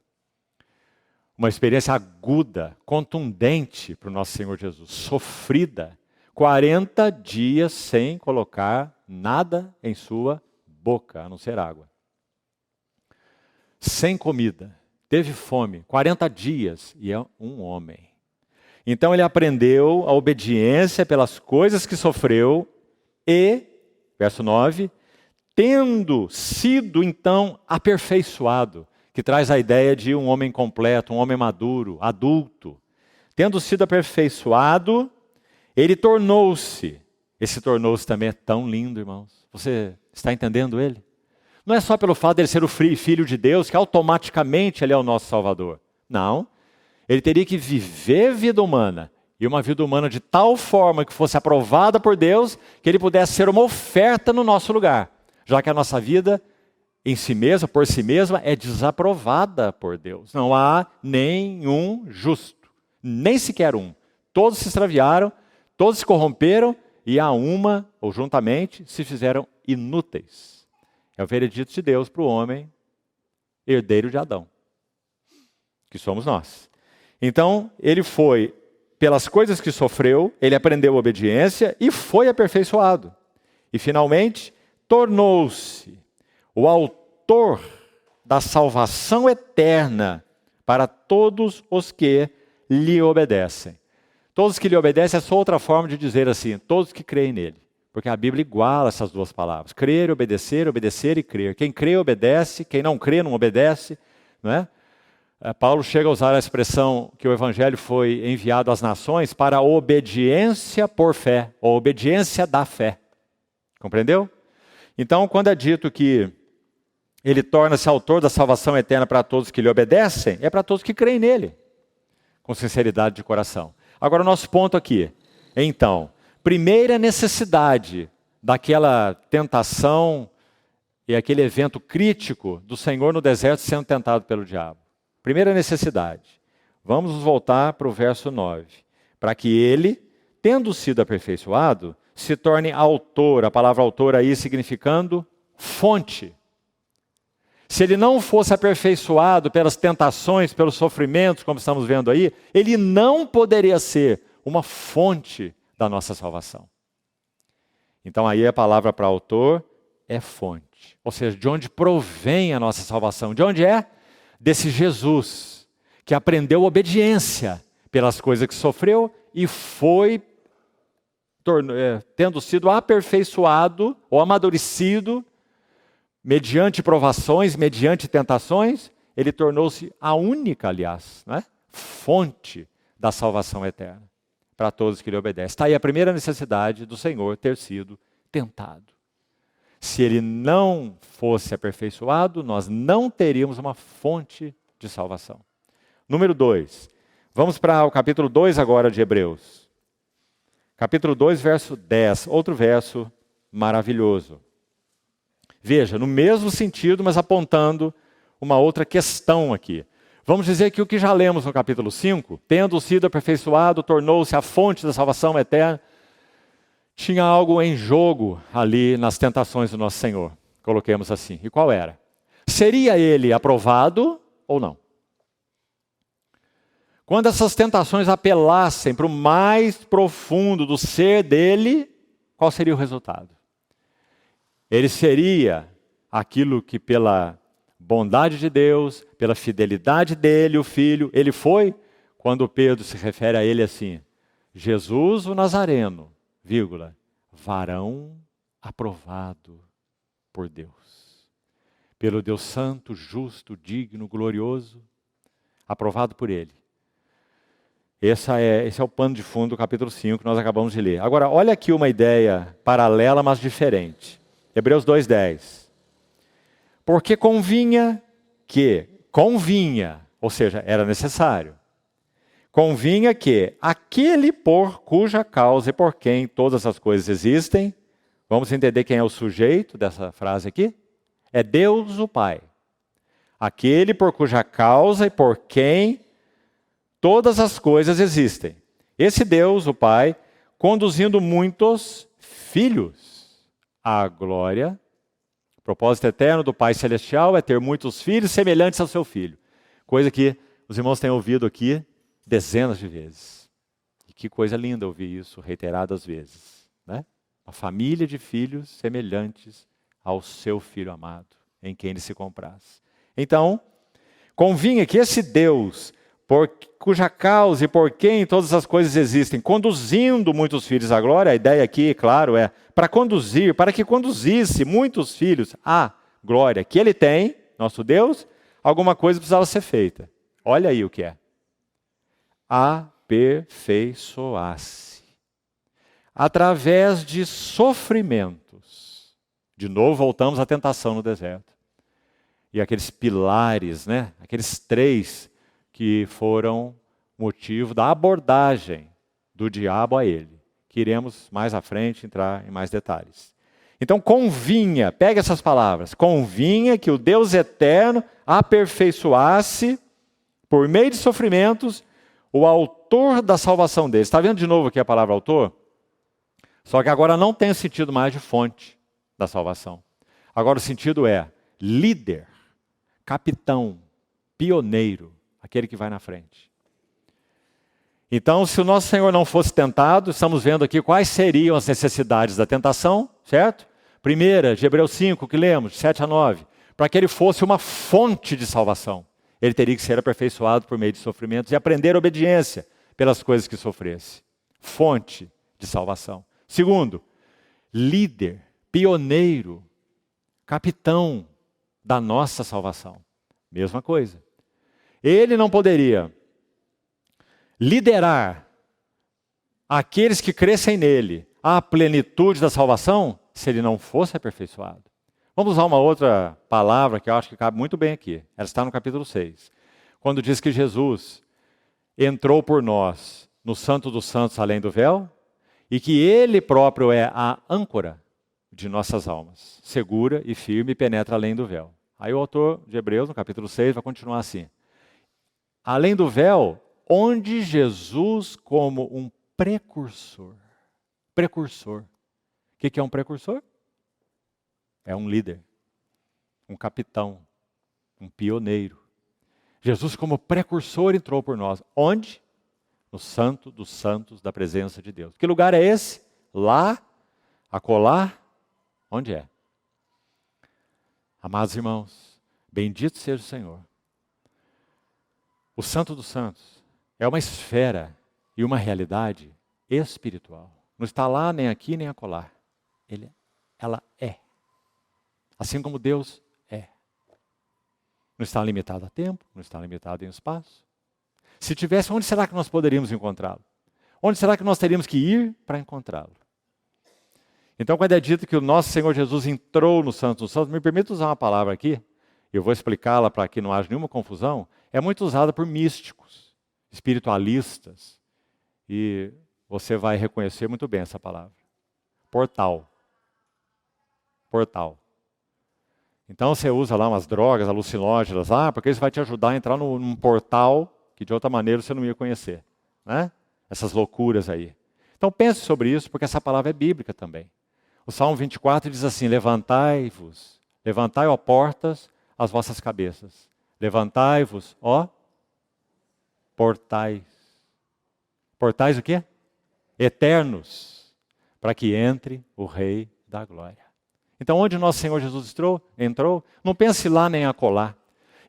Uma experiência aguda, contundente para o nosso Senhor Jesus, sofrida. 40 dias sem colocar nada em sua boca, a não ser água. Sem comida, teve fome, 40 dias, e é um homem. Então ele aprendeu a obediência pelas coisas que sofreu e, verso 9, tendo sido então aperfeiçoado, que traz a ideia de um homem completo, um homem maduro, adulto. Tendo sido aperfeiçoado, ele tornou-se. Esse tornou-se também é tão lindo, irmãos. Você está entendendo ele? Não é só pelo fato de ele ser o filho de Deus, que automaticamente ele é o nosso Salvador. Não. Ele teria que viver vida humana. E uma vida humana de tal forma que fosse aprovada por Deus, que ele pudesse ser uma oferta no nosso lugar. Já que a nossa vida em si mesma, por si mesma, é desaprovada por Deus. Não há nenhum justo. Nem sequer um. Todos se extraviaram, todos se corromperam e a uma, ou juntamente, se fizeram inúteis. É o veredito de Deus para o homem, herdeiro de Adão, que somos nós. Então, ele foi, pelas coisas que sofreu, ele aprendeu obediência e foi aperfeiçoado. E, finalmente, tornou-se o autor da salvação eterna para todos os que lhe obedecem. Todos que lhe obedecem é só outra forma de dizer assim, todos que creem nele. Porque a Bíblia iguala essas duas palavras. Crer, obedecer e crer. Quem crê, obedece. Quem não crê, não obedece. Não é? Paulo chega a usar a expressão que o Evangelho foi enviado às nações para a obediência por fé. Ou obediência da fé. Compreendeu? Então, quando é dito que ele torna-se autor da salvação eterna para todos que lhe obedecem, é para todos que creem nele. Com sinceridade de coração. Agora, o nosso ponto aqui, então, primeira necessidade daquela tentação e aquele evento crítico do Senhor no deserto sendo tentado pelo diabo. Primeira necessidade. Vamos voltar para o verso 9. Para que ele, tendo sido aperfeiçoado, se torne autor, a palavra autor aí significando fonte. Se ele não fosse aperfeiçoado pelas tentações, pelos sofrimentos, como estamos vendo aí, ele não poderia ser uma fonte da nossa salvação. Então aí a palavra para autor é fonte. Ou seja, de onde provém a nossa salvação? De onde é? Desse Jesus, que aprendeu obediência pelas coisas que sofreu e foi, tendo sido aperfeiçoado ou amadurecido, mediante provações, mediante tentações, ele tornou-se a única, aliás, né, fonte da salvação eterna para todos que lhe obedecem. Está aí a primeira necessidade do Senhor ter sido tentado. Se ele não fosse aperfeiçoado, nós não teríamos uma fonte de salvação. Número 2. Vamos para o capítulo 2 agora de Hebreus. Capítulo 2, verso 10. Outro verso maravilhoso. Veja, no mesmo sentido, mas apontando uma outra questão aqui. Vamos dizer que o que já lemos no capítulo 5, tendo sido aperfeiçoado, tornou-se a fonte da salvação eterna, tinha algo em jogo ali nas tentações do nosso Senhor. Coloquemos assim. E qual era? Seria ele aprovado ou não? Quando essas tentações apelassem para o mais profundo do ser dele, qual seria o resultado? Ele seria aquilo que pela bondade de Deus, pela fidelidade dele, o Filho, ele foi, quando Pedro se refere a ele assim, Jesus o Nazareno, vírgula, varão aprovado por Deus. Pelo Deus santo, justo, digno, glorioso, aprovado por ele. Esse é o pano de fundo do capítulo 5 que nós acabamos de ler. Agora, olha aqui uma ideia paralela, mas diferente. Hebreus 2:10. Porque convinha, ou seja, era necessário, convinha que aquele por cuja causa e por quem todas as coisas existem, vamos entender quem é o sujeito dessa frase aqui? É Deus o Pai. Aquele por cuja causa e por quem todas as coisas existem. Esse Deus, o Pai, conduzindo muitos filhos à glória. O propósito eterno do Pai Celestial é ter muitos filhos semelhantes ao seu Filho. Coisa que os irmãos têm ouvido aqui dezenas de vezes. E que coisa linda ouvir isso reiteradas vezes. Né? Uma família de filhos semelhantes ao seu Filho amado, em quem ele se compraz. Então, convinha que esse Deus, por cuja causa e por quem todas as coisas existem, conduzindo muitos filhos à glória, a ideia aqui, claro, é para que conduzisse muitos filhos à glória que ele tem, nosso Deus, alguma coisa precisava ser feita. Olha aí o que é. Aperfeiçoar-se. Através de sofrimentos. De novo, voltamos à tentação no deserto. E aqueles pilares, né? Aqueles 3 que foram motivo da abordagem do diabo a ele. Que iremos mais à frente entrar em mais detalhes. Então convinha, pega essas palavras, convinha que o Deus eterno aperfeiçoasse, por meio de sofrimentos, o autor da salvação deles. Está vendo de novo aqui a palavra autor? Só que agora não tem o sentido mais de fonte da salvação. Agora o sentido é líder, capitão, pioneiro, aquele que vai na frente. Então, se o nosso Senhor não fosse tentado, estamos vendo aqui quais seriam as necessidades da tentação, certo? Primeira, de Hebreus 5, que lemos, de 7 a 9. Para que ele fosse uma fonte de salvação, ele teria que ser aperfeiçoado por meio de sofrimentos e aprender obediência pelas coisas que sofresse. Fonte de salvação. Segundo, líder, pioneiro, capitão da nossa salvação. Mesma coisa. Ele não poderia liderar aqueles que crescem nele à plenitude da salvação se ele não fosse aperfeiçoado. Vamos usar uma outra palavra que eu acho que cabe muito bem aqui. Ela está no capítulo 6. Quando diz que Jesus entrou por nós no Santo dos Santos além do véu e que ele próprio é a âncora de nossas almas, segura e firme e penetra além do véu. Aí o autor de Hebreus, no capítulo 6, vai continuar assim. Além do véu, onde Jesus, como um precursor. Precursor. O que é um precursor? É um líder, um capitão, um pioneiro. Jesus, como precursor, entrou por nós. Onde? No Santo dos Santos da presença de Deus. Que lugar é esse? Lá, acolá, onde é? Amados irmãos, bendito seja o Senhor. O Santo dos Santos é uma esfera e uma realidade espiritual. Não está lá, nem aqui, nem acolá. Ela é. Assim como Deus é. Não está limitado a tempo, não está limitado em espaço. Se tivesse, onde será que nós poderíamos encontrá-lo? Onde será que nós teríamos que ir para encontrá-lo? Então, quando é dito que o nosso Senhor Jesus entrou no Santo dos Santos, me permita usar uma palavra aqui, eu vou explicá-la para que não haja nenhuma confusão, é muito usada por místicos, espiritualistas, e você vai reconhecer muito bem essa palavra. Portal. Portal. Então você usa lá umas drogas alucinógenas, porque isso vai te ajudar a entrar num portal que de outra maneira você não ia conhecer. Né? Essas loucuras aí. Então pense sobre isso, porque essa palavra é bíblica também. O Salmo 24 diz assim: levantai-vos, levantai, ó portas, as vossas cabeças. Levantai-vos, ó portais. Portais o quê? Eternos, para que entre o Rei da Glória. Então, onde nosso Senhor Jesus entrou, não pense lá nem acolá.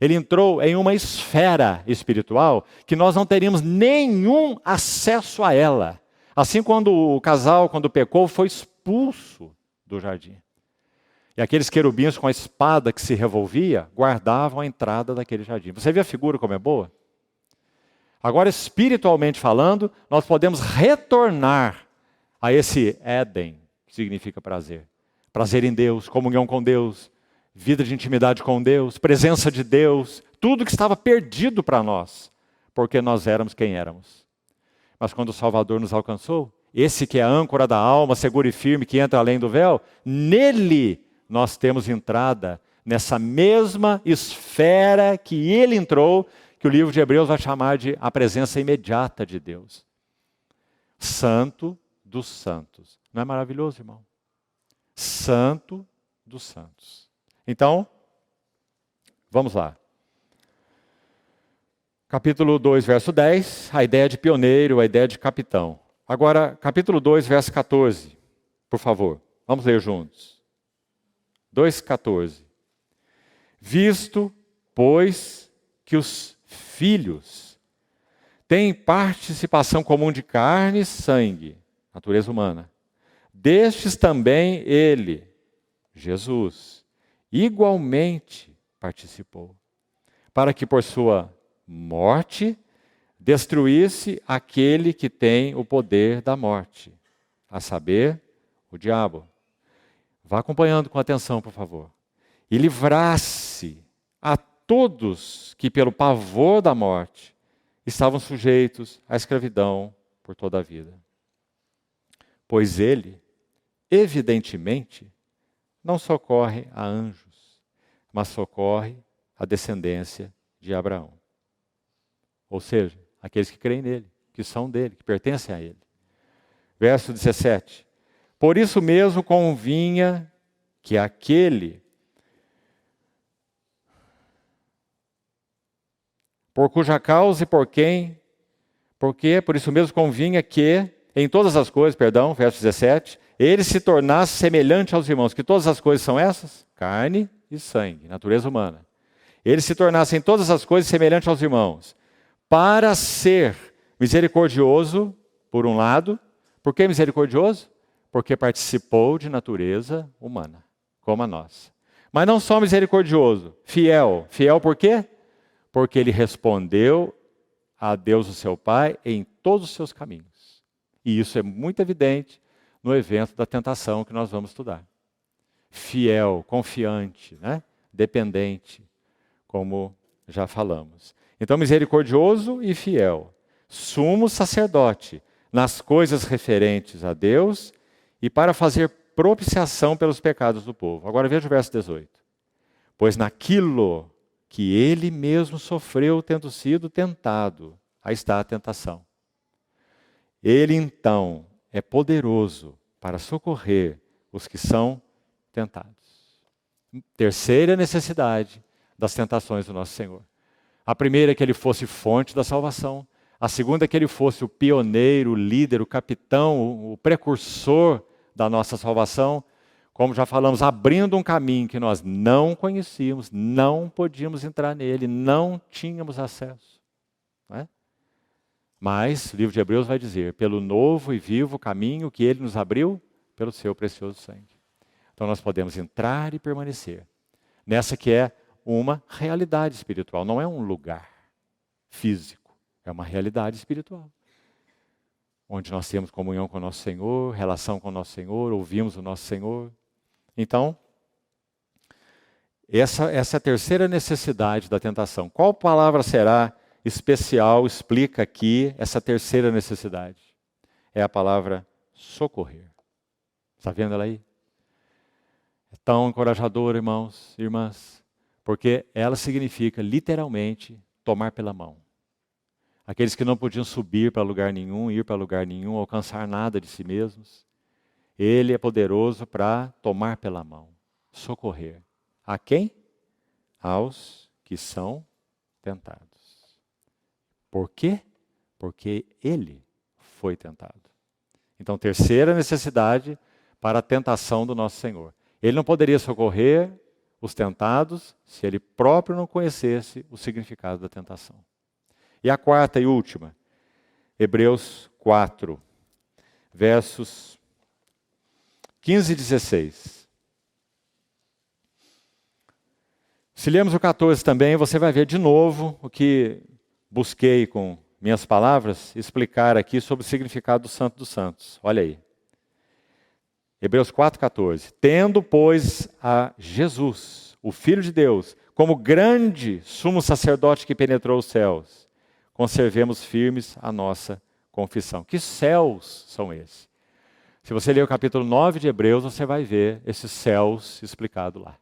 Ele entrou em uma esfera espiritual que nós não teríamos nenhum acesso a ela. Assim, quando o casal, quando pecou, foi expulso do jardim. E aqueles querubins com a espada que se revolvia, guardavam a entrada daquele jardim. Você vê a figura como é boa? Agora, espiritualmente falando, nós podemos retornar a esse Éden, que significa prazer. Prazer em Deus, comunhão com Deus, vida de intimidade com Deus, presença de Deus, tudo que estava perdido para nós, porque nós éramos quem éramos. Mas quando o Salvador nos alcançou, esse que é a âncora da alma, seguro e firme, que entra além do véu, nele nós temos entrada nessa mesma esfera que ele entrou, que o livro de Hebreus vai chamar de a presença imediata de Deus. Santo dos santos. Não é maravilhoso, irmão? Santo dos santos. Então, vamos lá. Capítulo 2, verso 10, a ideia de pioneiro, a ideia de capitão. Agora, capítulo 2, verso 14, por favor. Vamos ler juntos. 2,14. Visto, pois, que os filhos têm participação comum de carne e sangue, natureza humana, destes também ele, Jesus, igualmente participou, para que por sua morte destruísse aquele que tem o poder da morte, a saber, o diabo. Vá acompanhando com atenção, por favor. E livrasse a todos que pelo pavor da morte estavam sujeitos à escravidão por toda a vida. Pois ele, evidentemente, não socorre a anjos, mas socorre a descendência de Abraão. Ou seja, aqueles que creem nele, que são dele, que pertencem a ele. Verso 17. Por isso mesmo convinha que aquele por cuja causa e por isso mesmo convinha que em todas as coisas, verso 17, ele se tornasse semelhante aos irmãos. Que todas as coisas são essas? Carne e sangue, natureza humana. Ele se tornasse em todas as coisas semelhante aos irmãos, para ser misericordioso, por um lado. Por que misericordioso? Porque participou de natureza humana, como a nossa. Mas não só misericordioso, fiel. Fiel por quê? Porque ele respondeu a Deus, o seu Pai, em todos os seus caminhos. E isso é muito evidente no evento da tentação que nós vamos estudar. Fiel, confiante, dependente, como já falamos. Então, misericordioso e fiel. Sumo sacerdote nas coisas referentes a Deus e para fazer propiciação pelos pecados do povo. Agora veja o verso 18. Pois naquilo que ele mesmo sofreu tendo sido tentado, aí está a tentação. Ele então é poderoso para socorrer os que são tentados. Terceira necessidade das tentações do nosso Senhor. A primeira é que ele fosse fonte da salvação. A segunda é que ele fosse o pioneiro, o líder, o capitão, o precursor da nossa salvação. Como já falamos, abrindo um caminho que nós não conhecíamos, não podíamos entrar nele, não tínhamos acesso. Não é? Mas o livro de Hebreus vai dizer, pelo novo e vivo caminho que ele nos abriu, pelo seu precioso sangue. Então nós podemos entrar e permanecer nessa que é uma realidade espiritual, não é um lugar físico, é uma realidade espiritual. Onde nós temos comunhão com o nosso Senhor, relação com o nosso Senhor, ouvimos o nosso Senhor. Então, essa é a terceira necessidade da tentação. Qual palavra será especial, explica aqui essa terceira necessidade? É a palavra socorrer. Está vendo ela aí? É tão encorajadora, irmãos e irmãs, porque ela significa literalmente tomar pela mão. Aqueles que não podiam subir para lugar nenhum, ir para lugar nenhum, alcançar nada de si mesmos, ele é poderoso para tomar pela mão, socorrer. A quem? Aos que são tentados. Por quê? Porque ele foi tentado. Então, terceira necessidade para a tentação do nosso Senhor. Ele não poderia socorrer os tentados se ele próprio não conhecesse o significado da tentação. E a quarta e última, Hebreus 4, versos 15 e 16. Se lermos o 14 também, você vai ver de novo o que busquei com minhas palavras explicar aqui sobre o significado do Santo dos Santos. Olha aí. Hebreus 4,14. Tendo, pois, a Jesus, o Filho de Deus, como grande sumo sacerdote que penetrou os céus, conservemos firmes a nossa confissão. Que céus são esses? Se você ler o capítulo 9 de Hebreus, você vai ver esses céus explicado lá.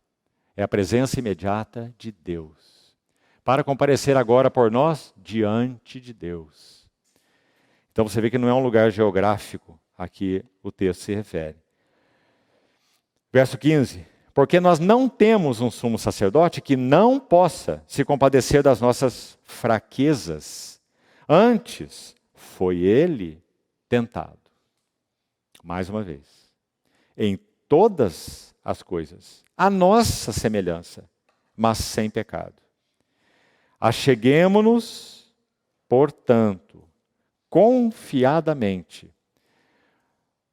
É a presença imediata de Deus. Para comparecer agora por nós diante de Deus. Então você vê que não é um lugar geográfico a que o texto se refere. Verso 15. Porque nós não temos um sumo sacerdote que não possa se compadecer das nossas fraquezas. Antes, foi ele tentado. Mais uma vez. Em todas as coisas. A nossa semelhança, mas sem pecado. Acheguemo-nos, portanto, confiadamente.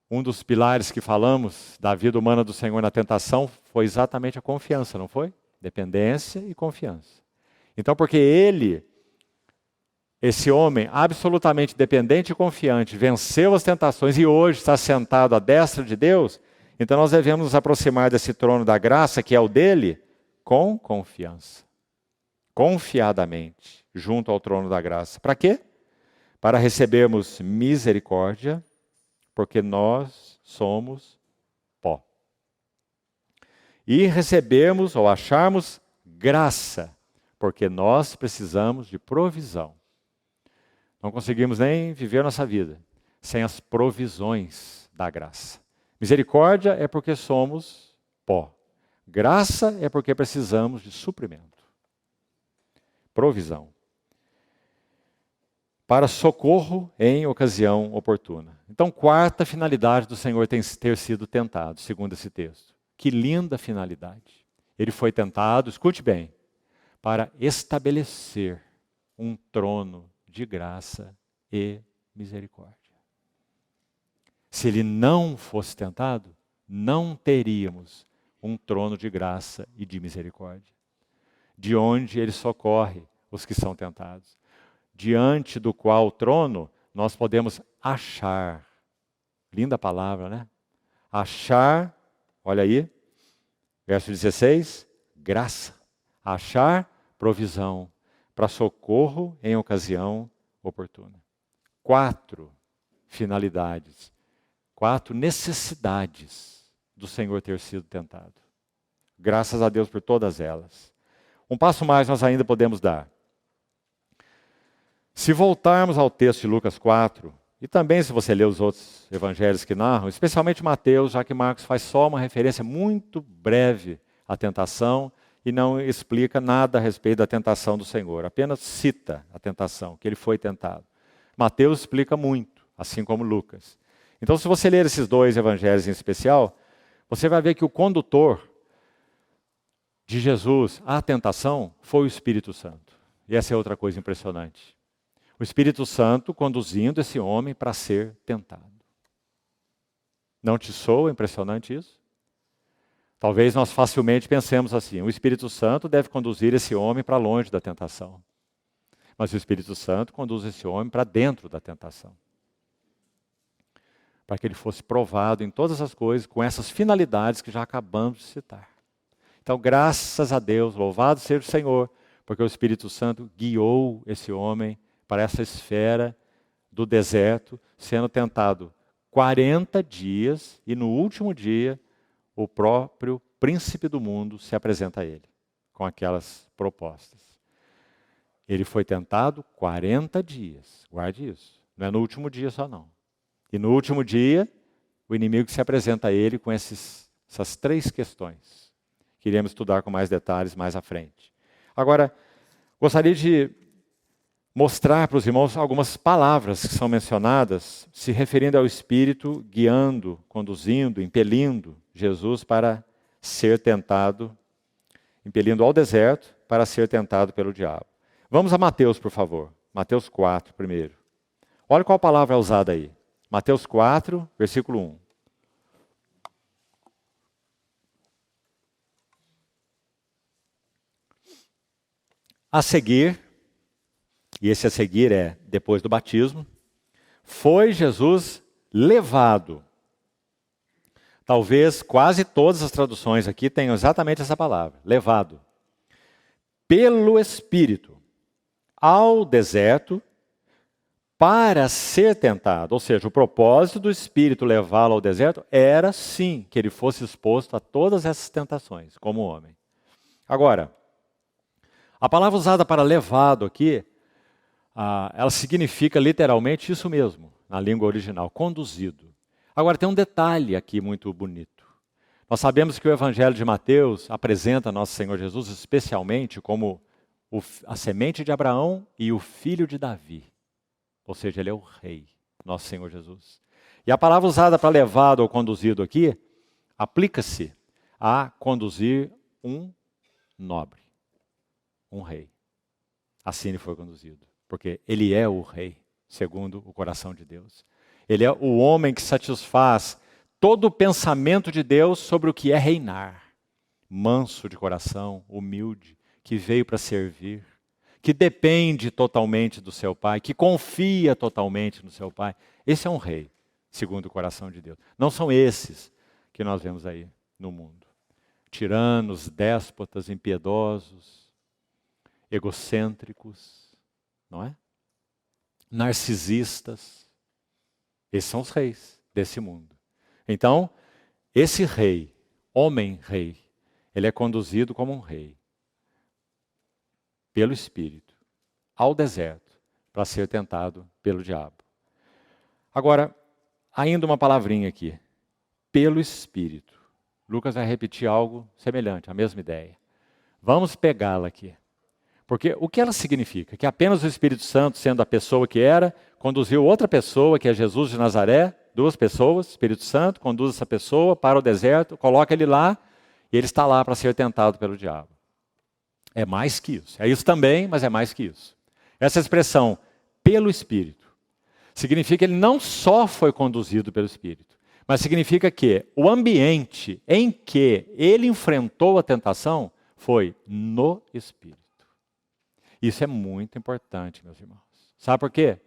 Um dos pilares que falamos da vida humana do Senhor na tentação foi exatamente a confiança, não foi? Dependência e confiança. Então, porque ele, esse homem absolutamente dependente e confiante, venceu as tentações e hoje está sentado à destra de Deus, então nós devemos nos aproximar desse trono da graça, que é o dele, com confiança. Confiadamente, junto ao trono da graça. Para quê? Para recebermos misericórdia, porque nós somos pó. E recebermos ou acharmos graça, porque nós precisamos de provisão. Não conseguimos nem viver nossa vida sem as provisões da graça. Misericórdia é porque somos pó. Graça é porque precisamos de suprimento. Provisão. Para socorro em ocasião oportuna. Então, quarta finalidade do Senhor ter sido tentado, segundo esse texto. Que linda finalidade. Ele foi tentado, escute bem, para estabelecer um trono de graça e misericórdia. Se ele não fosse tentado, não teríamos um trono de graça e de misericórdia, de onde ele socorre os que são tentados, diante do qual trono nós podemos achar, linda palavra, né? Achar, olha aí, verso 16, graça, achar provisão para socorro em ocasião oportuna. 4 finalidades, 4 necessidades do Senhor ter sido tentado. Graças a Deus por todas elas. Um passo mais nós ainda podemos dar. Se voltarmos ao texto de Lucas 4, E também, se você ler os outros evangelhos que narram, especialmente Mateus, já que Marcos faz só uma referência muito breve à tentação e não explica nada a respeito da tentação do Senhor, apenas cita a tentação, que ele foi tentado. Mateus explica muito, assim como Lucas. Então, se você ler esses dois evangelhos em especial, você vai ver que o condutor de Jesus à tentação foi o Espírito Santo. E essa é outra coisa impressionante. O Espírito Santo conduzindo esse homem para ser tentado. Não te soa impressionante isso? Talvez nós facilmente pensemos assim, o Espírito Santo deve conduzir esse homem para longe da tentação. Mas o Espírito Santo conduz esse homem para dentro da tentação. Para que ele fosse provado em todas as coisas com essas finalidades que já acabamos de citar. Então, graças a Deus, louvado seja o Senhor, porque o Espírito Santo guiou esse homem para essa esfera do deserto, sendo tentado 40 dias, e no último dia, o próprio príncipe do mundo se apresenta a ele, com aquelas propostas. Ele foi tentado 40 dias, guarde isso, não é no último dia só não. E no último dia, o inimigo se apresenta a ele com essas 3 questões, que iremos estudar com mais detalhes mais à frente. Agora, gostaria de mostrar para os irmãos algumas palavras que são mencionadas, se referindo ao Espírito guiando, conduzindo, impelindo Jesus para ser tentado, impelindo ao deserto para ser tentado pelo diabo. Vamos a Mateus, por favor. Mateus 4 primeiro. Olha qual palavra é usada aí. Mateus 4, versículo 1. A seguir, e esse a seguir é depois do batismo, foi Jesus levado. Talvez quase todas as traduções aqui tenham exatamente essa palavra, levado. Pelo Espírito, ao deserto, para ser tentado. Ou seja, o propósito do Espírito levá-lo ao deserto era sim que ele fosse exposto a todas essas tentações, como homem. Agora, a palavra usada para levado aqui, ela significa literalmente isso mesmo, na língua original, conduzido. Agora tem um detalhe aqui muito bonito. Nós sabemos que o Evangelho de Mateus apresenta nosso Senhor Jesus especialmente como a semente de Abraão e o filho de Davi. Ou seja, ele é o rei, nosso Senhor Jesus. E a palavra usada para levado ou conduzido aqui, aplica-se a conduzir um nobre, um rei. Assim ele foi conduzido, porque ele é o rei, segundo o coração de Deus. Ele é o homem que satisfaz todo o pensamento de Deus sobre o que é reinar. Manso de coração, humilde, que veio para servir, que depende totalmente do seu Pai, que confia totalmente no seu Pai. Esse é um rei, segundo o coração de Deus. Não são esses que nós vemos aí no mundo. Tiranos, déspotas, impiedosos, egocêntricos, não é? Narcisistas. Esses são os reis desse mundo. Então, esse rei, homem-rei, ele é conduzido como um rei, pelo Espírito, ao deserto, para ser tentado pelo diabo. Agora, ainda uma palavrinha aqui. Pelo Espírito. Lucas vai repetir algo semelhante, a mesma ideia. Vamos pegá-la aqui. Porque o que ela significa? Que apenas o Espírito Santo, sendo a pessoa que era, conduziu outra pessoa, que é Jesus de Nazaré, 2 pessoas, Espírito Santo, conduz essa pessoa para o deserto, coloca ele lá, e ele está lá para ser tentado pelo diabo. É mais que isso. É isso também, mas é mais que isso. Essa expressão, pelo Espírito, significa que ele não só foi conduzido pelo Espírito, mas significa que o ambiente em que ele enfrentou a tentação foi no Espírito. Isso é muito importante, meus irmãos. Sabe por quê?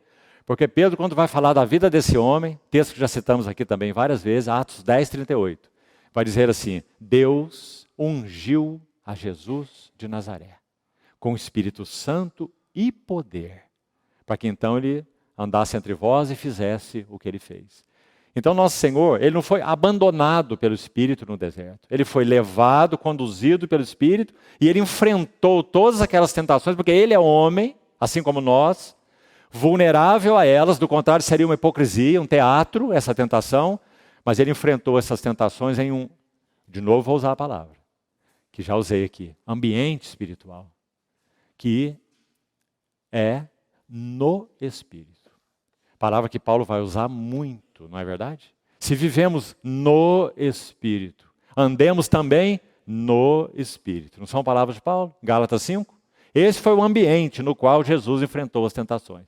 Porque Pedro, quando vai falar da vida desse homem, texto que já citamos aqui também várias vezes, Atos 10, 38, vai dizer assim, Deus ungiu a Jesus de Nazaré, com o Espírito Santo e poder, para que então ele andasse entre vós e fizesse o que ele fez. Então nosso Senhor, ele não foi abandonado pelo Espírito no deserto, ele foi levado, conduzido pelo Espírito, e ele enfrentou todas aquelas tentações, porque ele é homem, assim como nós, vulnerável a elas, do contrário seria uma hipocrisia, um teatro, essa tentação, mas ele enfrentou essas tentações em um, de novo vou usar a palavra, que já usei aqui, ambiente espiritual, que é no Espírito. Palavra que Paulo vai usar muito, não é verdade? Se vivemos no Espírito, andemos também no Espírito. Não são palavras de Paulo? Gálatas 5? Esse foi o ambiente no qual Jesus enfrentou as tentações.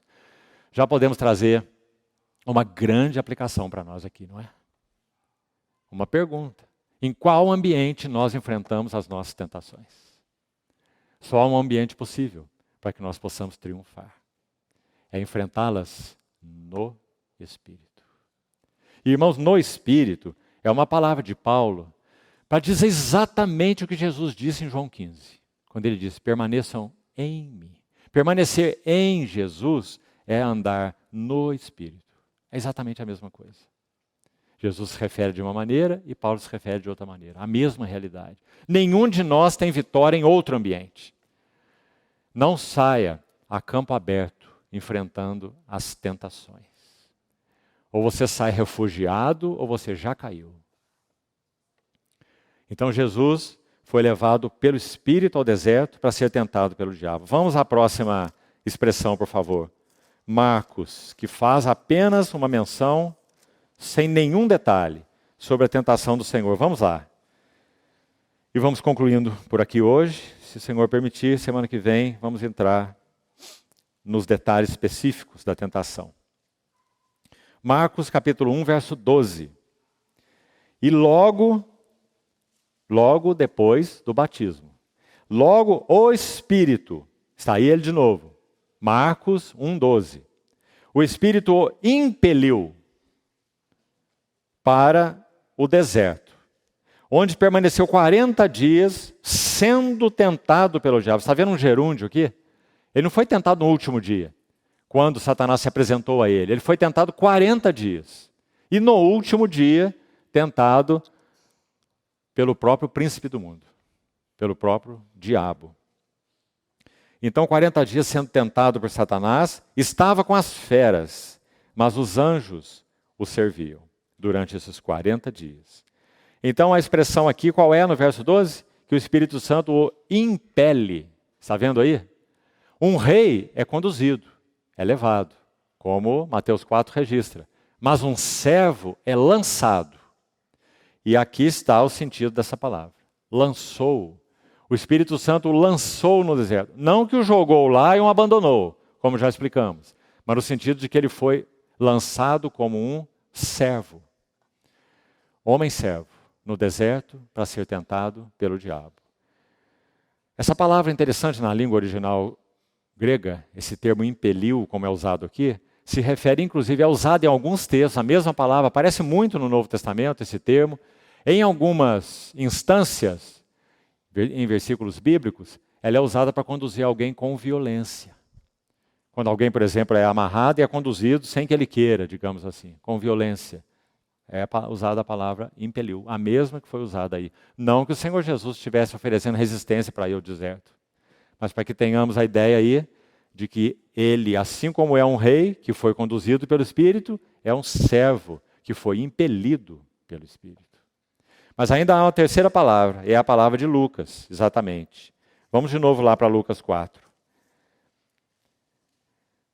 Já podemos trazer uma grande aplicação para nós aqui, não é? Uma pergunta. Em qual ambiente nós enfrentamos as nossas tentações? Só há um ambiente possível para que nós possamos triunfar. É enfrentá-las no Espírito. E, irmãos, no Espírito é uma palavra de Paulo para dizer exatamente o que Jesus disse em João 15. Quando ele disse, permaneçam em mim. Permanecer em Jesus é andar no Espírito. É exatamente a mesma coisa. Jesus se refere de uma maneira e Paulo se refere de outra maneira. A mesma realidade. Nenhum de nós tem vitória em outro ambiente. Não saia a campo aberto enfrentando as tentações. Ou você sai refugiado ou você já caiu. Então Jesus foi levado pelo Espírito ao deserto para ser tentado pelo diabo. Vamos à próxima expressão, por favor. Marcos, que faz apenas uma menção, sem nenhum detalhe, sobre a tentação do Senhor. Vamos lá. E vamos concluindo por aqui hoje. Se o Senhor permitir, semana que vem, vamos entrar nos detalhes específicos da tentação. Marcos capítulo 1, verso 12. E logo depois do batismo. Logo o Espírito, está aí ele de novo. Marcos 1, 12. O Espírito o impeliu para o deserto, onde permaneceu 40 dias sendo tentado pelo diabo. Está vendo um gerúndio aqui? Ele não foi tentado no último dia, quando Satanás se apresentou a ele. Ele foi tentado 40 dias. E no último dia, tentado pelo próprio príncipe do mundo, pelo próprio diabo. Então, 40 dias sendo tentado por Satanás, estava com as feras, mas os anjos o serviam durante esses 40 dias. Então, a expressão aqui, qual é no verso 12? Que o Espírito Santo o impele. Está vendo aí? Um rei é conduzido, é levado, como Mateus 4 registra. Mas um servo é lançado. E aqui está o sentido dessa palavra. Lançou. O Espírito Santo o lançou no deserto. Não que o jogou lá e o abandonou, como já explicamos. Mas no sentido de que ele foi lançado como um servo. Homem servo, no deserto, para ser tentado pelo diabo. Essa palavra é interessante na língua original grega, esse termo impeliu, como é usado aqui, se refere, inclusive, é usado em alguns textos, a mesma palavra, aparece muito no Novo Testamento, esse termo. Em algumas instâncias, em versículos bíblicos, ela é usada para conduzir alguém com violência. Quando alguém, por exemplo, é amarrado e é conduzido sem que ele queira, digamos assim, com violência. É usada a palavra impeliu, a mesma que foi usada aí. Não que o Senhor Jesus estivesse oferecendo resistência para ir ao deserto, mas para que tenhamos a ideia aí de que ele, assim como é um rei que foi conduzido pelo Espírito, é um servo que foi impelido pelo Espírito. Mas ainda há uma terceira palavra, é a palavra de Lucas, exatamente. Vamos de novo lá para Lucas 4.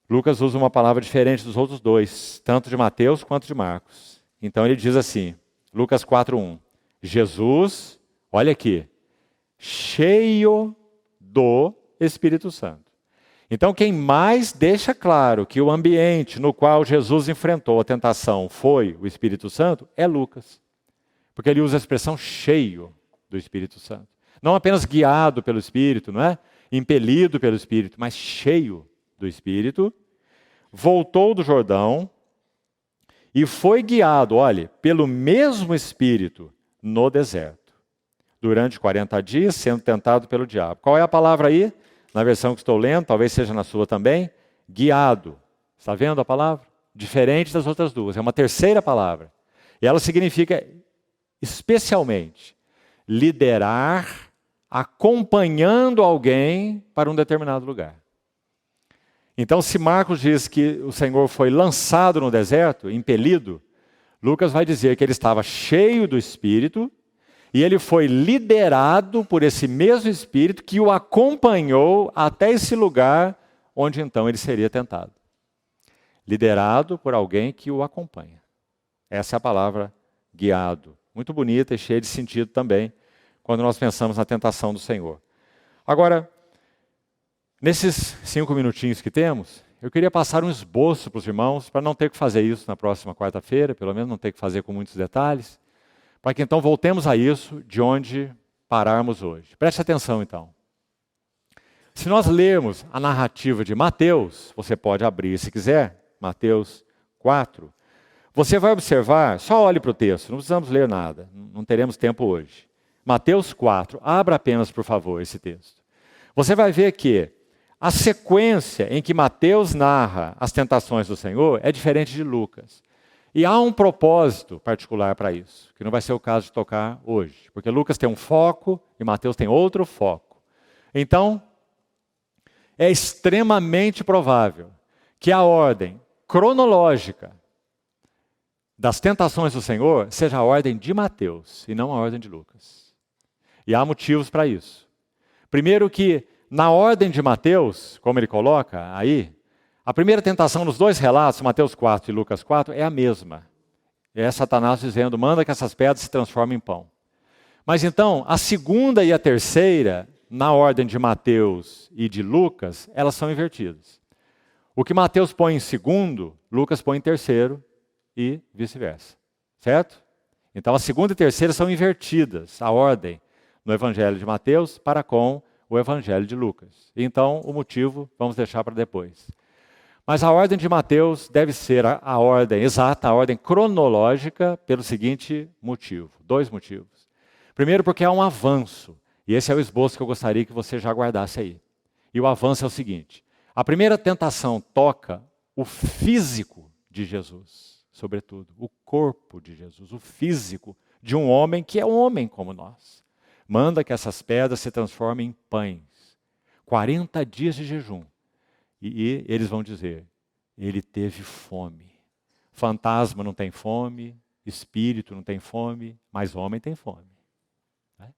Lucas usa uma palavra diferente dos outros dois, tanto de Mateus quanto de Marcos. Então ele diz assim, Lucas 4:1, Jesus, olha aqui, cheio do Espírito Santo. Então quem mais deixa claro que o ambiente no qual Jesus enfrentou a tentação foi o Espírito Santo é Lucas. Porque ele usa a expressão cheio do Espírito Santo. Não apenas guiado pelo Espírito, não é? Impelido pelo Espírito, mas cheio do Espírito. Voltou do Jordão e foi guiado, olhe, pelo mesmo Espírito no deserto. Durante 40 dias, sendo tentado pelo diabo. Qual é a palavra aí? Na versão que estou lendo, talvez seja na sua também. Guiado. Está vendo a palavra? Diferente das outras duas. É uma terceira palavra. E ela significa, especialmente, liderar acompanhando alguém para um determinado lugar. Então, se Marcos diz que o Senhor foi lançado no deserto, impelido, Lucas vai dizer que ele estava cheio do Espírito e ele foi liderado por esse mesmo Espírito que o acompanhou até esse lugar onde então ele seria tentado. Liderado por alguém que o acompanha. Essa é a palavra guiado. Muito bonita e cheia de sentido também, quando nós pensamos na tentação do Senhor. Agora, nesses 5 minutinhos que temos, eu queria passar um esboço para os irmãos, para não ter que fazer isso na próxima quarta-feira, pelo menos não ter que fazer com muitos detalhes, para que então voltemos a isso de onde pararmos hoje. Preste atenção então. Se nós lermos a narrativa de Mateus, você pode abrir se quiser, Mateus 4, você vai observar, só olhe para o texto, não precisamos ler nada, não teremos tempo hoje. Mateus 4, abra apenas por favor esse texto. Você vai ver que a sequência em que Mateus narra as tentações do Senhor é diferente de Lucas. E há um propósito particular para isso, que não vai ser o caso de tocar hoje. Porque Lucas tem um foco e Mateus tem outro foco. Então, é extremamente provável que a ordem cronológica das tentações do Senhor seja a ordem de Mateus e não a ordem de Lucas. E há motivos para isso. Primeiro que, na ordem de Mateus, como ele coloca aí, a primeira tentação nos dois relatos, Mateus 4 e Lucas 4, é a mesma. É Satanás dizendo, manda que essas pedras se transformem em pão. Mas então, a segunda e a terceira, na ordem de Mateus e de Lucas, elas são invertidas. O que Mateus põe em segundo, Lucas põe em terceiro e vice-versa. Certo? Então, a segunda e terceira são invertidas, a ordem no Evangelho de Mateus para com o Evangelho de Lucas. Então, o motivo vamos deixar para depois. Mas a ordem de Mateus deve ser a ordem exata, a ordem cronológica, pelo seguinte motivo. 2 motivos. Primeiro, porque há um avanço. E esse é o esboço que eu gostaria que você já guardasse aí. E o avanço é o seguinte. A primeira tentação toca o físico de Jesus, sobretudo. O corpo de Jesus, o físico de um homem que é um homem como nós. Manda que essas pedras se transformem em pães. 40 dias de jejum. E eles vão dizer, ele teve fome. Fantasma não tem fome, espírito não tem fome, mas homem tem fome. Né?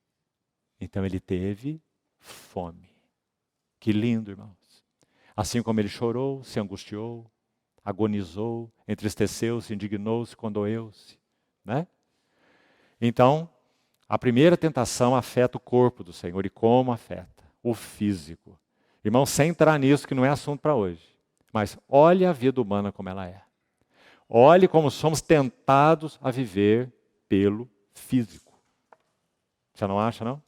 Então ele teve fome. Que lindo, irmãos. Assim como ele chorou, se angustiou, agonizou, entristeceu-se, indignou-se, condoeu-se. Né? Então, a primeira tentação afeta o corpo do Senhor. E como afeta? O físico. Irmão, sem entrar nisso, que não é assunto para hoje. Mas olhe a vida humana como ela é. Olhe como somos tentados a viver pelo físico. Você não acha, não?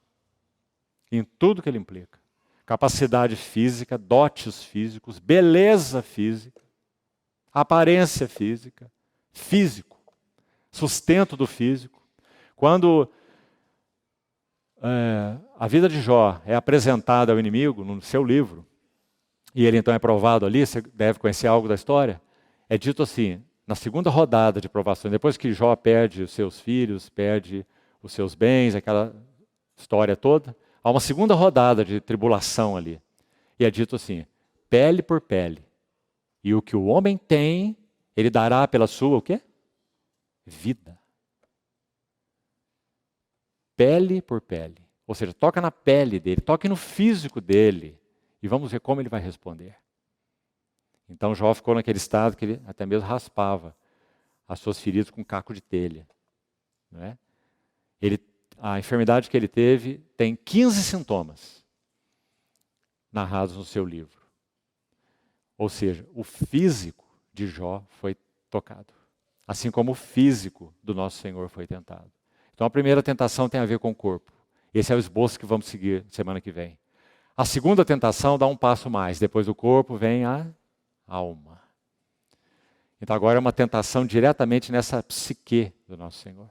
Em tudo que ele implica. Capacidade física, dotes físicos, beleza física, aparência física, físico, sustento do físico. Quando a vida de Jó é apresentada ao inimigo no seu livro, e ele então é provado ali, você deve conhecer algo da história, é dito assim, na segunda rodada de provações, depois que Jó perde os seus filhos, perde os seus bens, aquela história toda, há uma segunda rodada de tribulação ali. E é dito assim, pele por pele. E o que o homem tem, ele dará pela sua o quê? Vida. Pele por pele. Ou seja, toca na pele dele, toque no físico dele. E vamos ver como ele vai responder. Então Jó ficou naquele estado que ele até mesmo raspava as suas feridas com um caco de telha. Não é? A enfermidade que ele teve tem 15 sintomas narrados no seu livro. Ou seja, o físico de Jó foi tocado. Assim como o físico do nosso Senhor foi tentado. Então a primeira tentação tem a ver com o corpo. Esse é o esboço que vamos seguir semana que vem. A segunda tentação dá um passo mais. Depois do corpo vem a alma. Então agora é uma tentação diretamente nessa psique do nosso Senhor.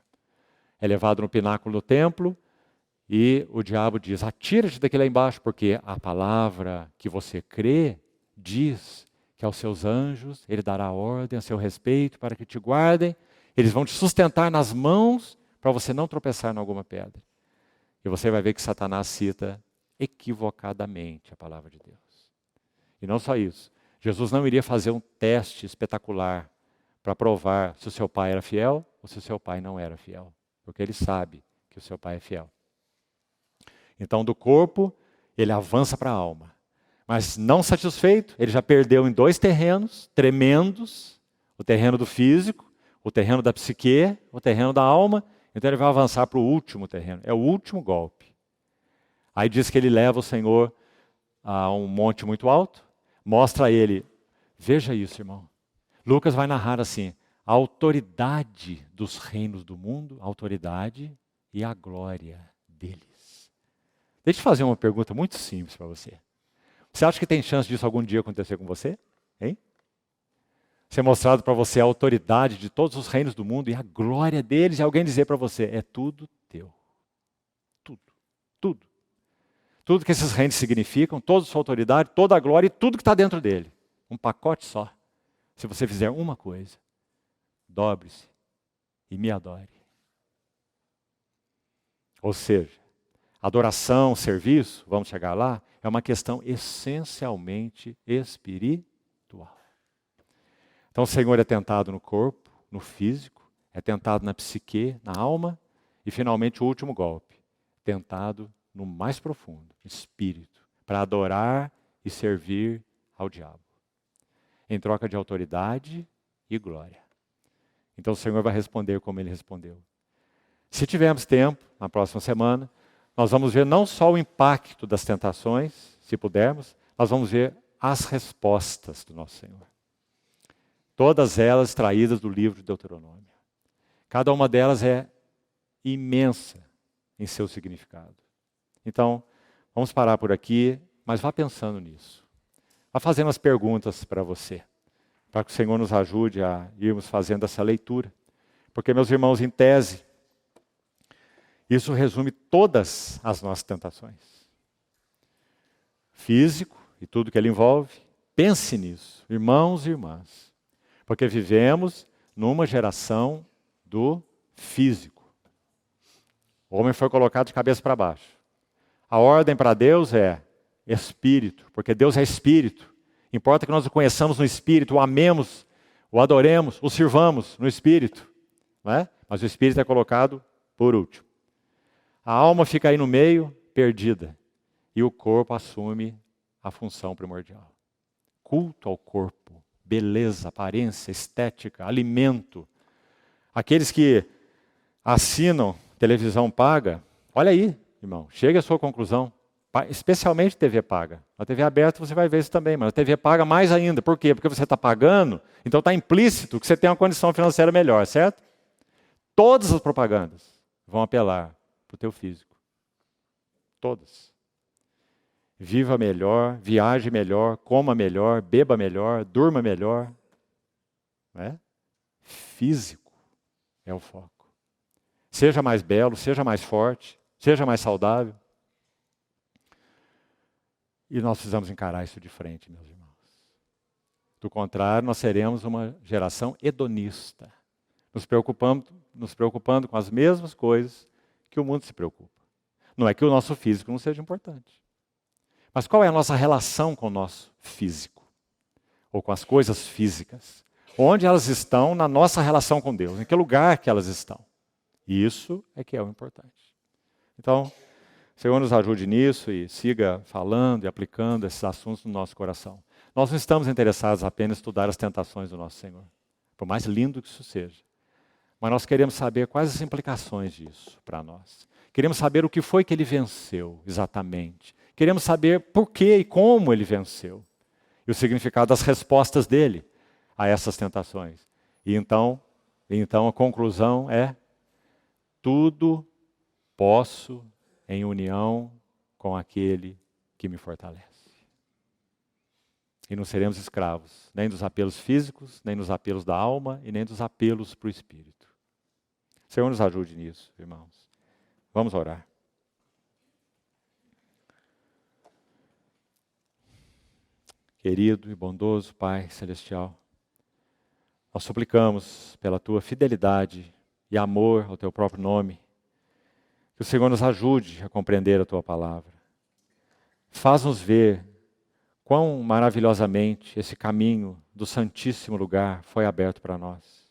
É levado no pináculo do templo e o diabo diz, atira-te daqui lá embaixo, porque a palavra que você crê diz que aos seus anjos ele dará ordem a seu respeito para que te guardem. Eles vão te sustentar nas mãos para você não tropeçar em alguma pedra. E você vai ver que Satanás cita equivocadamente a palavra de Deus. E não só isso. Jesus não iria fazer um teste espetacular para provar se o seu pai era fiel ou se o seu pai não era fiel, porque ele sabe que o seu pai é fiel. Então, do corpo, ele avança para a alma. Mas não satisfeito, ele já perdeu em 2 terrenos tremendos, o terreno do físico, o terreno da psique, o terreno da alma. Então ele vai avançar para o último terreno, é o último golpe. Aí diz que ele leva o Senhor a um monte muito alto, mostra a ele, veja isso, irmão. Lucas vai narrar assim, a autoridade dos reinos do mundo, a autoridade e a glória deles. Deixa eu fazer uma pergunta muito simples para você. Você acha que tem chance disso algum dia acontecer com você? Hein? Ser mostrado para você a autoridade de todos os reinos do mundo e a glória deles, e alguém dizer para você, é tudo teu. Tudo. Tudo. Tudo que esses reinos significam, toda a sua autoridade, toda a glória e tudo que está dentro dele. Um pacote só. Se você fizer uma coisa, dobre-se e me adore. Ou seja, adoração, serviço, vamos chegar lá, é uma questão essencialmente espiritual. Então o Senhor é tentado no corpo, no físico, é tentado na psique, na alma, e finalmente o último golpe, tentado no mais profundo, espírito, para adorar e servir ao diabo, em troca de autoridade e glória. Então o Senhor vai responder como ele respondeu. Se tivermos tempo, na próxima semana, nós vamos ver não só o impacto das tentações, se pudermos, nós vamos ver as respostas do nosso Senhor. Todas elas extraídas do livro de Deuteronômio. Cada uma delas é imensa em seu significado. Então, vamos parar por aqui, mas vá pensando nisso. Vá fazendo as perguntas para você, para que o Senhor nos ajude a irmos fazendo essa leitura. Porque, meus irmãos, em tese, isso resume todas as nossas tentações. Físico e tudo que ele envolve. Pense nisso, irmãos e irmãs. Porque vivemos numa geração do físico. O homem foi colocado de cabeça para baixo. A ordem para Deus é espírito, porque Deus é espírito. Importa que nós o conheçamos no espírito, o amemos, o adoremos, o sirvamos no espírito. Não é? Mas o espírito é colocado por último. A alma fica aí no meio, perdida. E o corpo assume a função primordial. Culto ao corpo, beleza, aparência, estética, alimento. Aqueles que assinam televisão paga, olha aí, irmão, chega à sua conclusão. Especialmente TV paga. Na TV aberta você vai ver isso também, mas na TV paga mais ainda. Por quê? Porque você está pagando, então está implícito que você tem uma condição financeira melhor, certo? Todas as propagandas vão apelar para o teu físico. Todas. Viva melhor, viaje melhor, coma melhor, beba melhor, durma melhor. Não é? Físico é o foco. Seja mais belo, seja mais forte, seja mais saudável. E nós precisamos encarar isso de frente, meus irmãos. Do contrário, nós seremos uma geração hedonista, nos preocupando com as mesmas coisas que o mundo se preocupa. Não é que o nosso físico não seja importante. Mas qual é a nossa relação com o nosso físico? Ou com as coisas físicas? Onde elas estão na nossa relação com Deus? Em que lugar que elas estão? Isso é que é o importante. Então, o Senhor nos ajude nisso e siga falando e aplicando esses assuntos no nosso coração. Nós não estamos interessados apenas em estudar as tentações do nosso Senhor, por mais lindo que isso seja. Mas nós queremos saber quais as implicações disso para nós. Queremos saber o que foi que ele venceu exatamente. Queremos saber por que e como ele venceu. E o significado das respostas dele a essas tentações. E então a conclusão é: tudo posso em união com aquele que me fortalece. E não seremos escravos, nem dos apelos físicos, nem dos apelos da alma, e nem dos apelos para o espírito. O Senhor nos ajude nisso, irmãos. Vamos orar. Querido e bondoso Pai Celestial, nós suplicamos pela Tua fidelidade e amor ao Teu próprio nome, que o Senhor nos ajude a compreender a Tua palavra. Faz-nos ver quão maravilhosamente esse caminho do Santíssimo Lugar foi aberto para nós.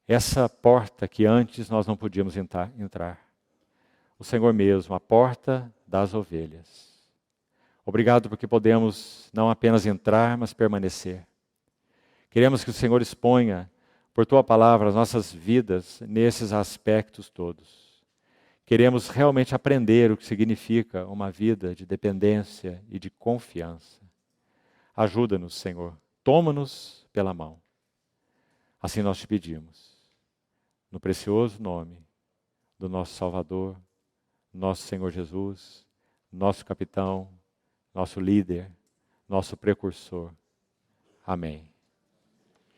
Essa porta que antes nós não podíamos entrar. O Senhor mesmo, a porta das ovelhas. Obrigado porque podemos não apenas entrar, mas permanecer. Queremos que o Senhor exponha, por Tua palavra, as nossas vidas nesses aspectos todos. Queremos realmente aprender o que significa uma vida de dependência e de confiança. Ajuda-nos, Senhor. Toma-nos pela mão. Assim nós te pedimos. No precioso nome do nosso Salvador, nosso Senhor Jesus, nosso capitão, nosso líder, nosso precursor. Amém.